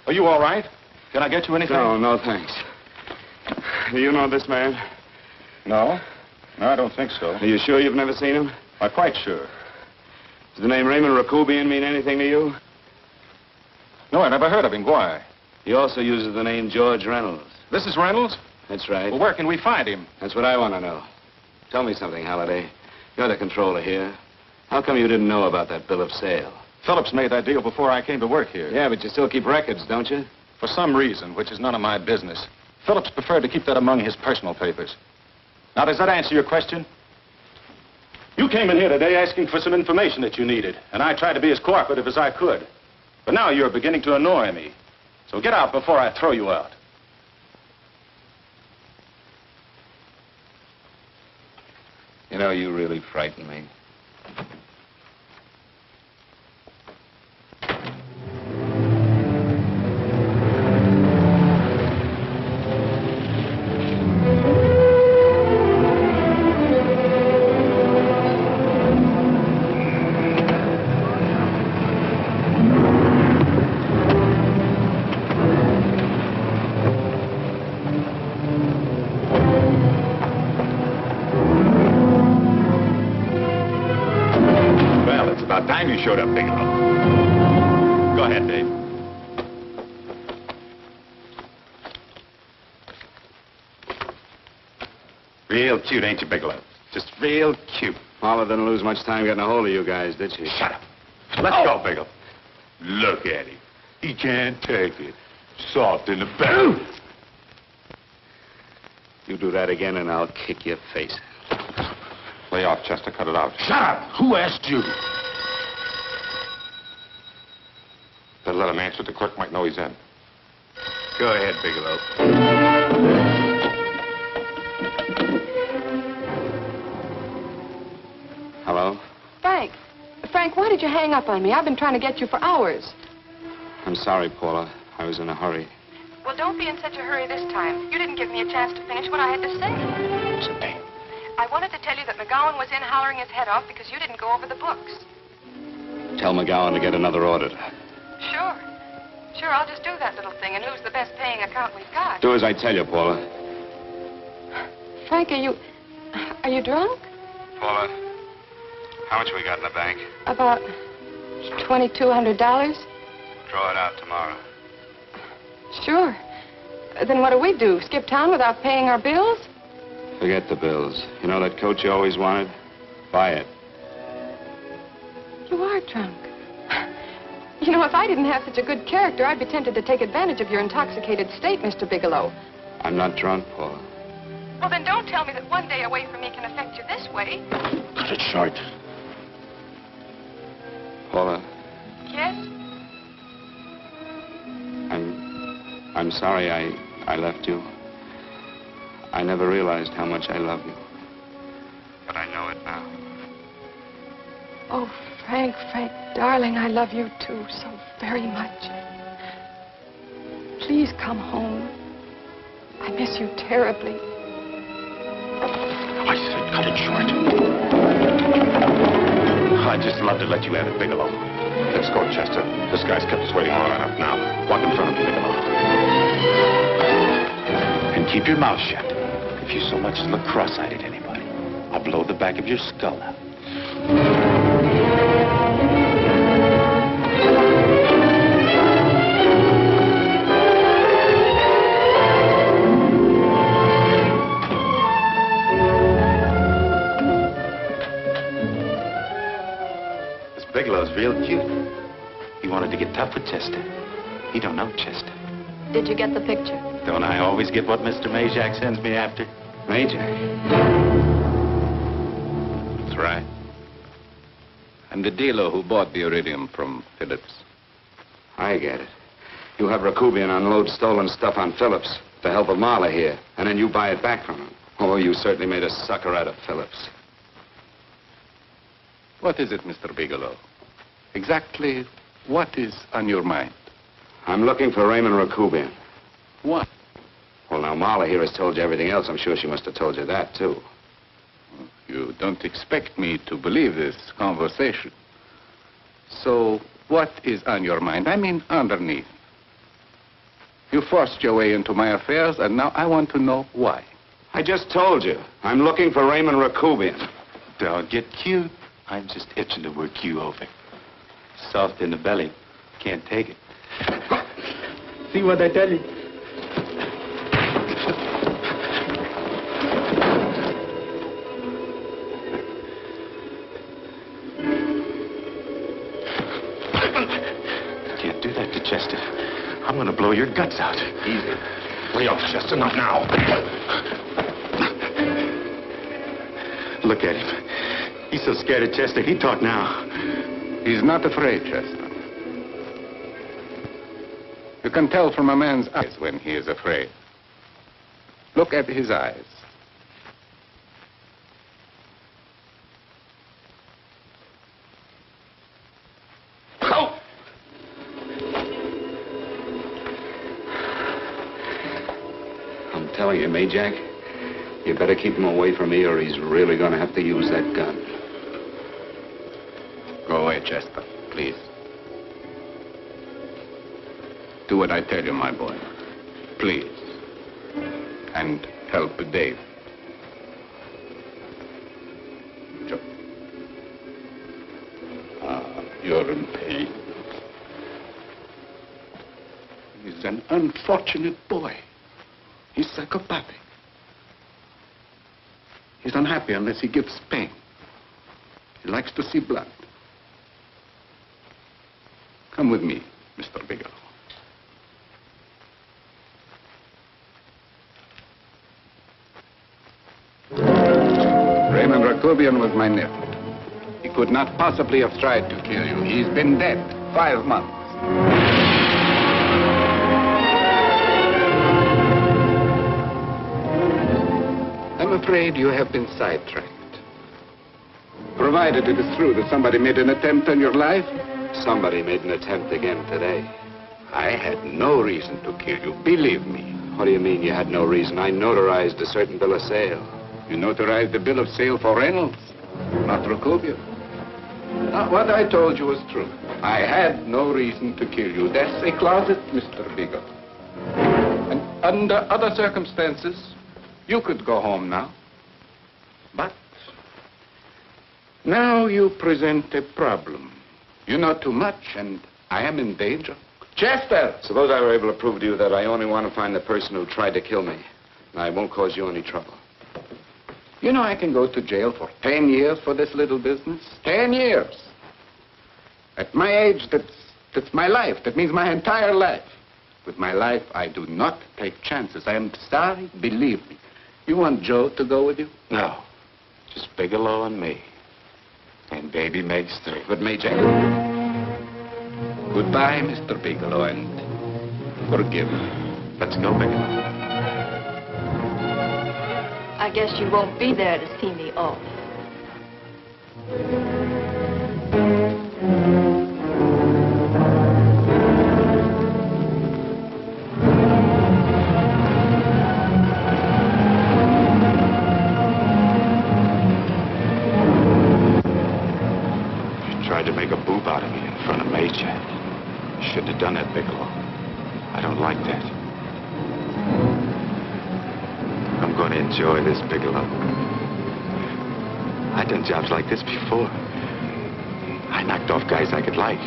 Are you all right? Can I get you anything? No, thanks. Do you know this man? No. No, I don't think so. Are you sure you've never seen him? I'm quite sure. Does the name Raymond Rakubian mean anything to you? No, I never heard of him. Why? He also uses the name George Reynolds. This is Reynolds? That's right. Well, where can we find him? That's what I want to know. Tell me something, Halliday. You're the controller here. How come you didn't know about that bill of sale? Phillips made that deal before I came to work here. Yeah, but you still keep records, don't you? For some reason, which is none of my business. Phillips preferred to keep that among his personal papers. Now, does that answer your question? You came in here today asking for some information that you needed, and I tried to be as cooperative as I could. But now you're beginning to annoy me. So get out before I throw you out. You know, you really frighten me. showed up, Bigelow. Go ahead, Dave. Real cute, ain't you, Bigelow? Just real cute. Paula didn't lose much time getting a hold of you guys, did she? Shut up. Let's go, Bigelow. Look at him. He can't take it. Soft in the belly. You do that again and I'll kick your face. Lay off, Chester. Cut it out. Shut up! Who asked you? Better let him answer. The clerk might know he's in. Go ahead, Bigelow. Hello? Frank. Frank, why did you hang up on me? I've been trying to get you for hours. I'm sorry, Paula. I was in a hurry. Well, don't be in such a hurry this time. You didn't give me a chance to finish what I had to say. It's a pain. I wanted to tell you that McGowan was in hollering his head off because you didn't go over the books. Tell McGowan to get another auditor. Sure. Sure, I'll just do that little thing, and who's the best paying account we've got? Do as I tell you, Paula. Frank, are you drunk? Paula, how much we got in the bank? About $2,200. Draw it out tomorrow. Sure. Then what do? Skip town without paying our bills? Forget the bills. You know that coat you always wanted? Buy it. You are drunk. You know, if I didn't have such a good character, I'd be tempted to take advantage of your intoxicated state, Mr. Bigelow. I'm not drunk, Paula. Well, then don't tell me that one day away from me can affect you this way. Cut it short. Paula, Yes? I'm sorry I left you. I never realized how much I love you. But I know it now. Oh, Frank, darling, I love you too so very much. Please come home. I miss you terribly. I said cut it short. I'd just love to let you have it, Bigelow. Let's go, Chester. This guy's kept us waiting long enough now. Walk in front of me, Bigelow. And keep your mouth shut. If you so much as look cross-eyed at anybody, I'll blow the back of your skull out. Bigelow's real cute. He wanted to get tough with Chester. He don't know Chester. Did you get the picture? Don't I always get what Mr. Majak sends me after? Majak? That's right. I'm the dealer who bought the iridium from Phillips. I get it. You have Rakubian unload stolen stuff on Phillips with the help of Marla here, and then you buy it back from him. Oh, you certainly made a sucker out of Phillips. What is it, Mr. Bigelow? Exactly what is on your mind? I'm looking for Raymond Rakubian. What? Well, now, Marla here has told you everything else. I'm sure she must have told you that, too. You don't expect me to believe this conversation. So, what is on your mind? I mean, underneath. You forced your way into my affairs, and now I want to know why. I just told you. I'm looking for Raymond Rakubian. Don't get cute. I'm just itching to work you over. Soft in the belly. Can't take it. See what I tell you? Can't do that to Chester. I'm going to blow your guts out. Easy. Lay off, Chester. Not now. Look at him. He's so scared of Chester, he'd talk now. He's not afraid, Chester. You can tell from a man's eyes when he is afraid. Look at his eyes. Oh! I'm telling you, Majak, you better keep him away from me or he's really going to have to use that gun. Go away, Chester, please. Do what I tell you, my boy. Please. And help Dave. Joe. You're He's an unfortunate boy. He's psychopathic. He's unhappy unless he gives pain. He likes to see blood. Come with me, Mr. Bigelow. Raymond Rakubian was my nephew. He could not possibly have tried to kill you. He's been dead 5 months. I'm afraid you have been sidetracked. Provided it is true that somebody made an attempt on your life. Somebody made an attempt again today. I had no reason to kill you, believe me. What do you mean you had no reason? I notarized a certain bill of sale. You notarized the bill of sale for Reynolds, not Rakubian. What I told you was true. I had no reason to kill you. That's a closet, Mr. Bigelow. And under other circumstances, you could go home now. But now you present a problem. You know too much, and I am in danger. Chester! Suppose I were able to prove to you that I only want to find the person who tried to kill me. And I won't cause you any trouble. You know I can go to jail for 10 years for this little business. 10 years. At my age, that's my life. That means my entire life. With my life, I do not take chances. I am sorry, believe me. You want Joe to go with you? No. Just Bigelow and me. And baby makes 3. But Major... Goodbye, Mr. Bigelow, and forgive me. Let's go, Bigelow. I guess you won't be there to see me off. You tried to make a boob out of me in front of Major. You shouldn't have done that, Bigelow. I don't like that. I'm going to enjoy this, Bigelow. I've done jobs like this before. I knocked off guys I could like.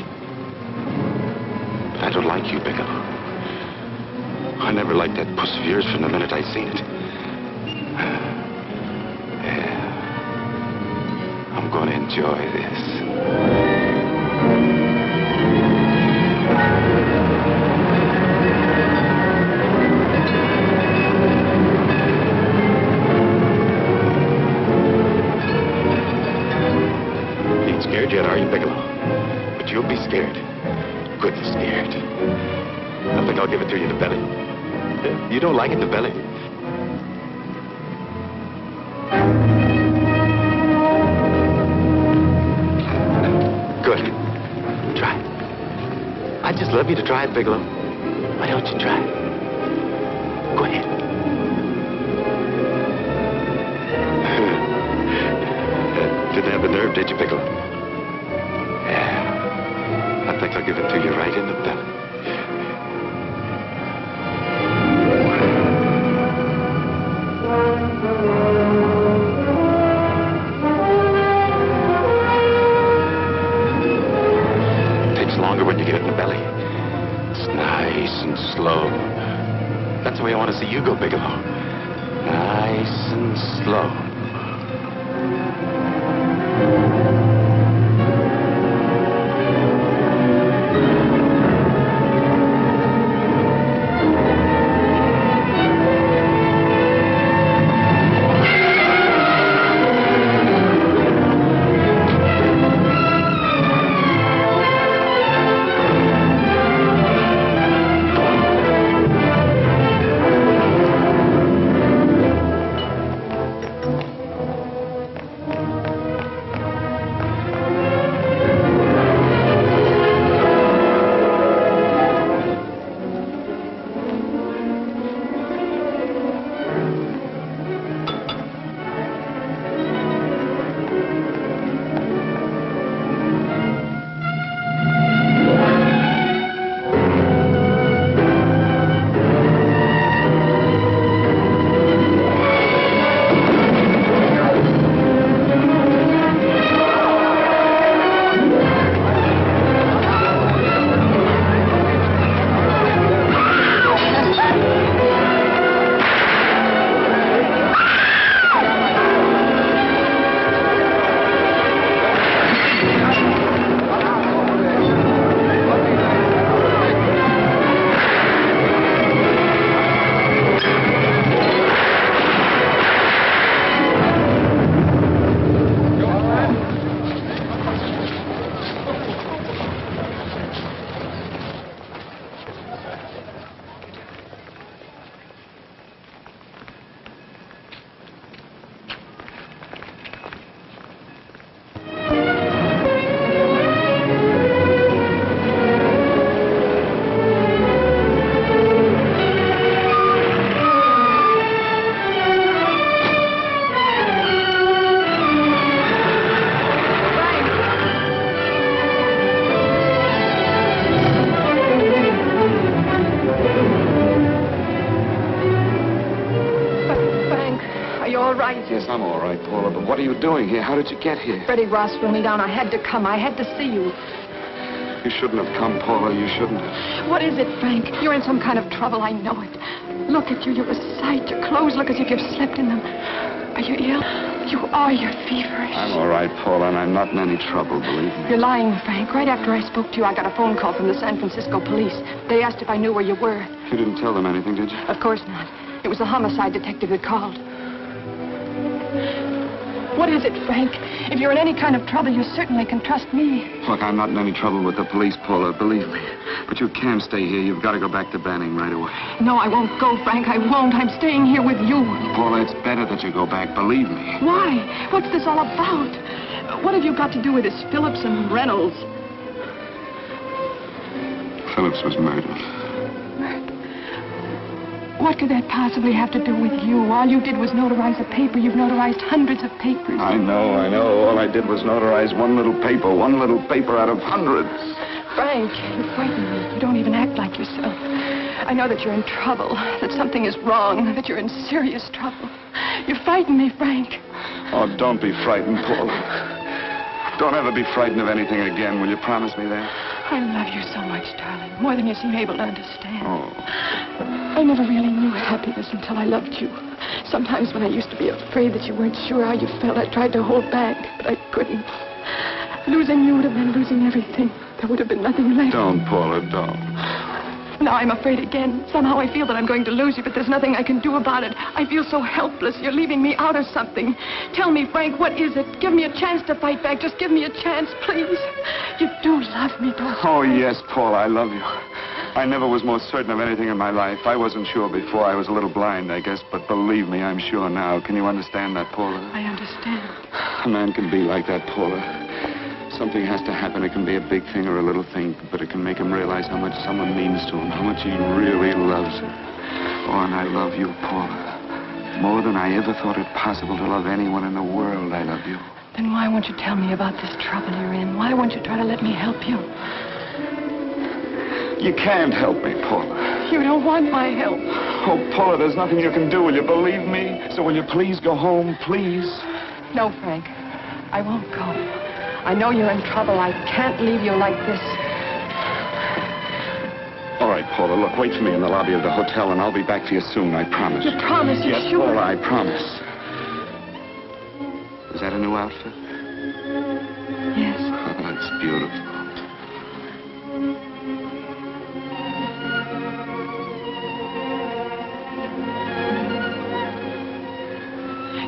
But I don't like you, Bigelow. I never liked that puss of yours from the minute I seen it. Yeah. I'm going to enjoy this. Scared yet, are you, Bigelow? But you'll be scared. Good and scared. I think I'll give it to you in the belly. You don't like it in the belly? Good. Try it. I'd just love you to try it, Bigelow. Why don't you try it? Go ahead. Didn't have the nerve, did you, Bigelow? I think I'll give it to you right in the belly. It takes longer when you get it in the belly. It's nice and slow. That's the way I want to see you go, Bigelow. Nice and slow. right. Yes, I'm all right, Paula, but what are you doing here? How did you get here? Freddie Ross threw me down. I had to come. I had to see you. You shouldn't have come, Paula. You shouldn't have. What is it, Frank? You're in some kind of trouble. I know it. Look at you. You're a sight. Your clothes look as if you've slept in them. Are you ill? You are. You're feverish. I'm all right, Paula, and I'm not in any trouble, believe me. You're lying, Frank. Right after I spoke to you, I got a phone call from the San Francisco police. They asked if I knew where you were. You didn't tell them anything, did you? Of course not. It was the homicide detective that called. What is it, Frank? If you're in any kind of trouble, you certainly can trust me. Look, I'm not in any trouble with the police, Paula, believe me. But you can't stay here. You've got to go back to Banning right away. No, I won't go, Frank. I won't. I'm staying here with you. Paula, it's better that you go back, believe me. Why? What's this all about? What have you got to do with this Phillips and Reynolds? Phillips was murdered. What could that possibly have to do with you? All you did was notarize a paper. You've notarized hundreds of papers. I know. All I did was notarize one little paper out of hundreds. Frank, you frighten me. You don't even act like yourself. I know that you're in trouble, that something is wrong, that you're in serious trouble. You frighten me, Frank. Oh, don't be frightened, Paula. Don't ever be frightened of anything again. Will you promise me that? I love you so much, darling, more than you seem able to understand. Oh. I never really knew happiness until I loved you. Sometimes when I used to be afraid that you weren't sure how you felt, I tried to hold back, but I couldn't. Losing you would have been losing everything. There would have been nothing left. Don't, Paula, don't. Now I'm afraid again. Somehow I feel that I'm going to lose you, but there's nothing I can do about it. I feel so helpless. You're leaving me out of something. Tell me, Frank, what is it? Give me a chance to fight back. Just give me a chance, please. You do love me, don't you? Oh, yes, Paula, I love you. I never was more certain of anything in my life. I wasn't sure before. I was a little blind, I guess, but believe me, I'm sure now. Can you understand that, Paula? I understand. A man can be like that, Paula. Something has to happen. It can be a big thing or a little thing, but it can make him realize how much someone means to him, how much he really loves her. Oh, and I love you, Paula. More than I ever thought it possible to love anyone in the world, I love you. Then why won't you tell me about this trouble you're in? Why won't you try to let me help you? You can't help me, Paula. You don't want my help. Oh, Paula, there's nothing you can do. Will you believe me? So will you please go home, please? No, Frank. I won't go. I know you're in trouble. I can't leave you like this. All right, Paula, look, wait for me in the lobby of the hotel, and I'll be back for you soon, I promise. You promise? You're yes, sure? Paula, I promise. Is that a new outfit? Yes. Oh, that's beautiful.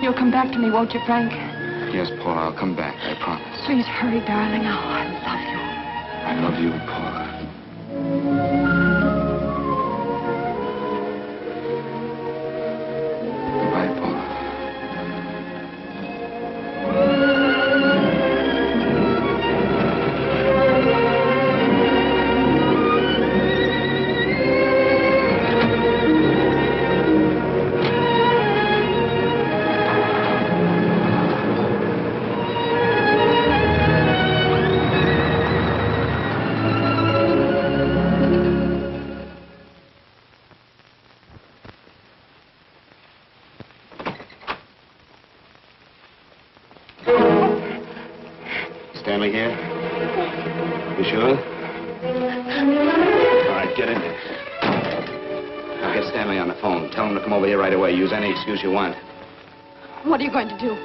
You'll come back to me, won't you, Frank? Yes, Paula, I'll come back, I promise. Please hurry, darling. Oh, I love you. I love you, Paula. Goodbye, Paula. Stanley here? You sure? All right, get in there. Now get Stanley on the phone. Tell him to come over here right away. Use any excuse you want. What are you going to do?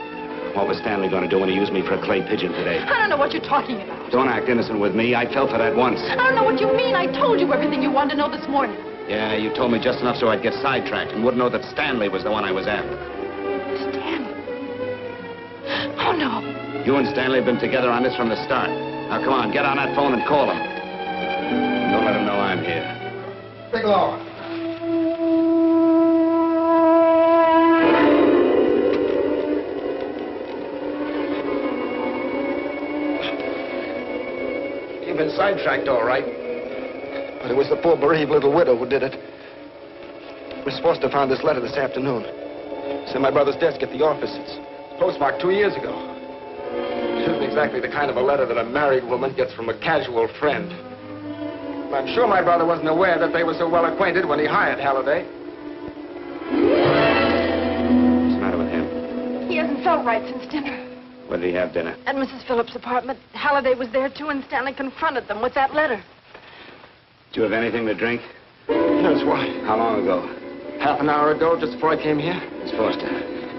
What was Stanley going to do when he used me for a clay pigeon today? I don't know what you're talking about. Don't act innocent with me. I fell for that once. I don't know what you mean. I told you everything you wanted to know this morning. Yeah, you told me just enough so I'd get sidetracked and wouldn't know that Stanley was the one I was after. Stanley? Oh, no. You and Stanley have been together on this from the start. Now, come on, get on that phone and call him. Don't let him know I'm here. Bigelow. You've been sidetracked, all right. But it was the poor bereaved little widow who did it. Miss Foster found this letter this afternoon. It's in my brother's desk at the office. It's postmarked 2 years ago. It isn't exactly the kind of a letter that a married woman gets from a casual friend. But I'm sure my brother wasn't aware that they were so well acquainted when he hired Halliday. What's the matter with him? out right since dinner. Where did he have dinner? At Mrs. Phillips' apartment. Halliday was there, too, and Stanley confronted them with that letter. Do you have anything to drink? Yes, why? How long ago? Half an hour ago, just before I came here. Miss Foster,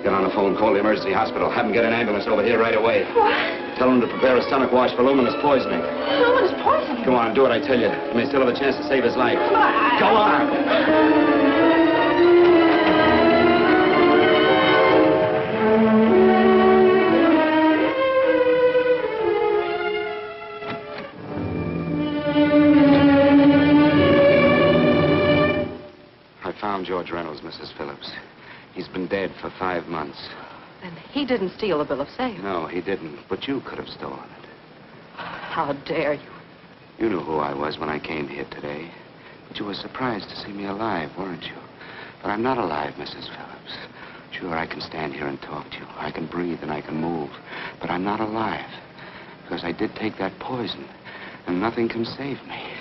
get on the phone, call the emergency hospital. Have them get an ambulance over here right away. What? Tell them to prepare a stomach wash for luminous poisoning. Luminous poisoning? Go on, do it, I tell you. You may still have a chance to save his life. Go on! I found George Reynolds, Mrs. Phillips. He's been dead for 5 months. Then he didn't steal the bill of sale. No, he didn't. But you could have stolen it. How dare you? You knew who I was when I came here today. But you were surprised to see me alive, weren't you? But I'm not alive, Mrs. Phillips. Sure, I can stand here and talk to you. I can breathe and I can move. But I'm not alive. Because I did take that poison. And nothing can save me.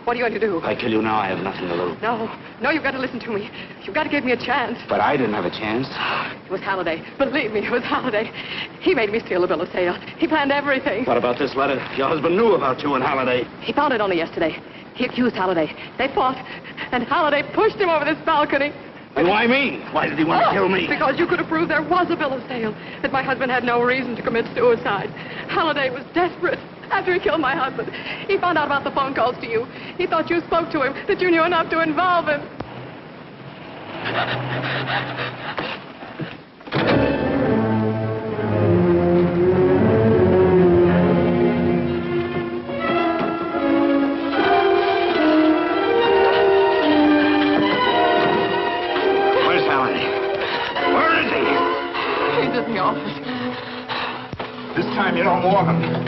What are you going to do? If I kill you now, I have nothing to lose. No, you've got to listen to me. You've got to give me a chance. But I didn't have a chance. It was Halliday. Believe me, it was Halliday. He made me steal the bill of sale. He planned everything. What about this letter? Your husband knew about you and Halliday. He found it only yesterday. He accused Halliday. They fought, and Halliday pushed him over this balcony. And why me? Why did he want to kill me? Because you could have proved there was a bill of sale, that my husband had no reason to commit suicide. Halliday was desperate. After he killed my husband, he found out about the phone calls to you. He thought you spoke to him, that you knew enough to involve him. Where's Halliday? Where is he? He's in the office. This time you don't want him.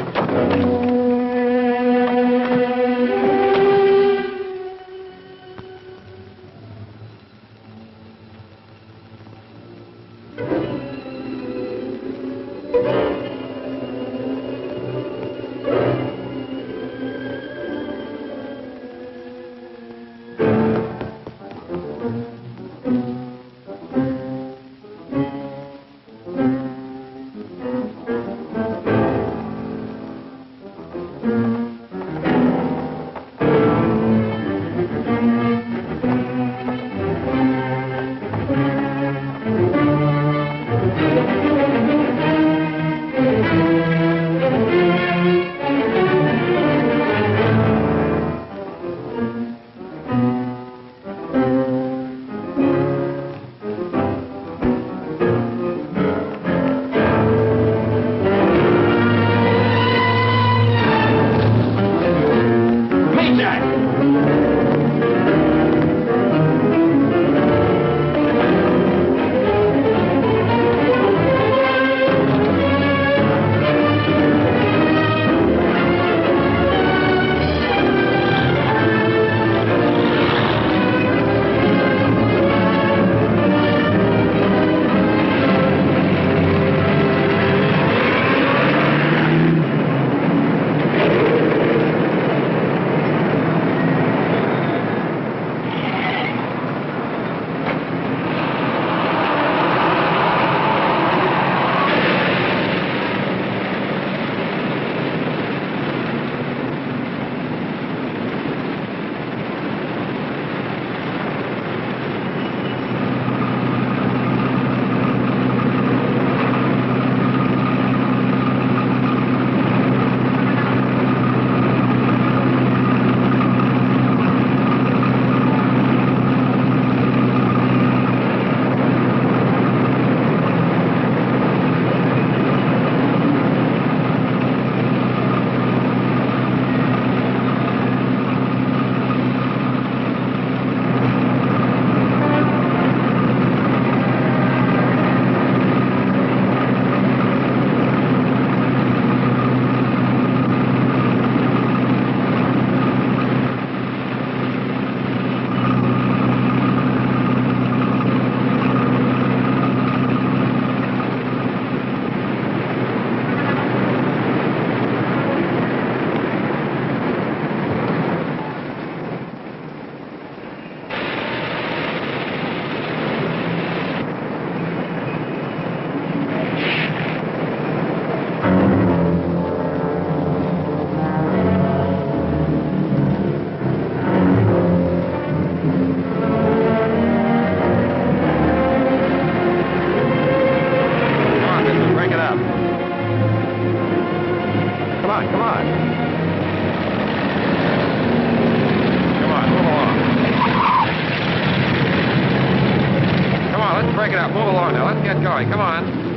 get going. Come on.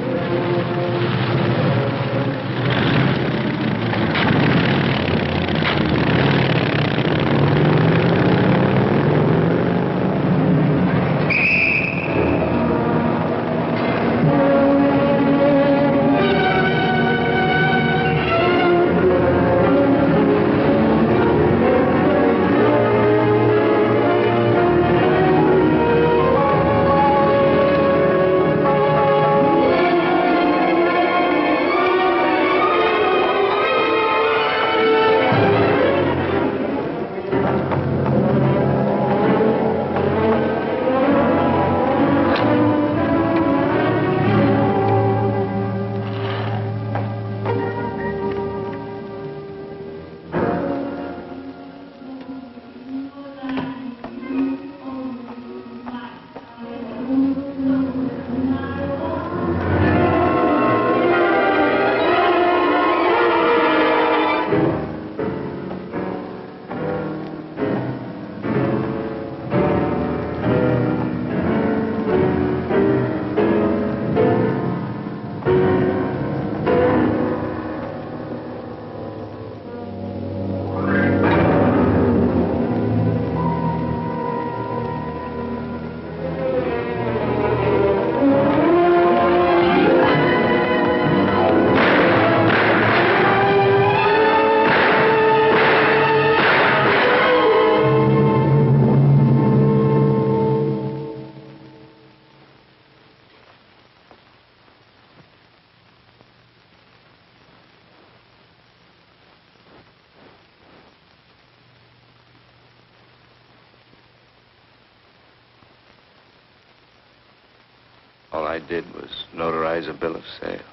All I did was notarize a bill of sale.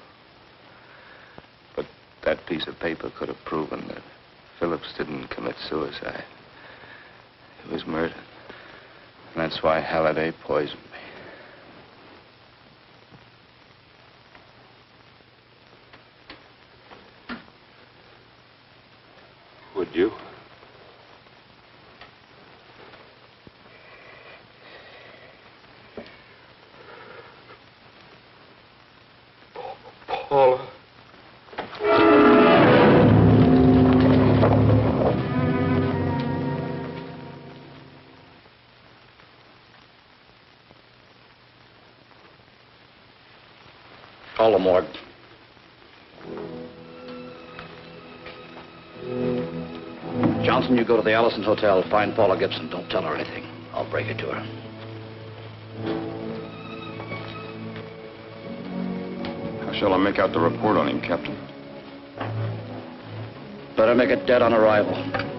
But that piece of paper could have proven that Phillips didn't commit suicide. He was murdered. And that's why Halliday poisoned me. Would you? Paula. Call the morgue. Johnson, you go to the Allison Hotel, find Paula Gibson. Don't tell her anything. I'll break it to her. How shall I make out the report on him, Captain? Better make it dead on arrival.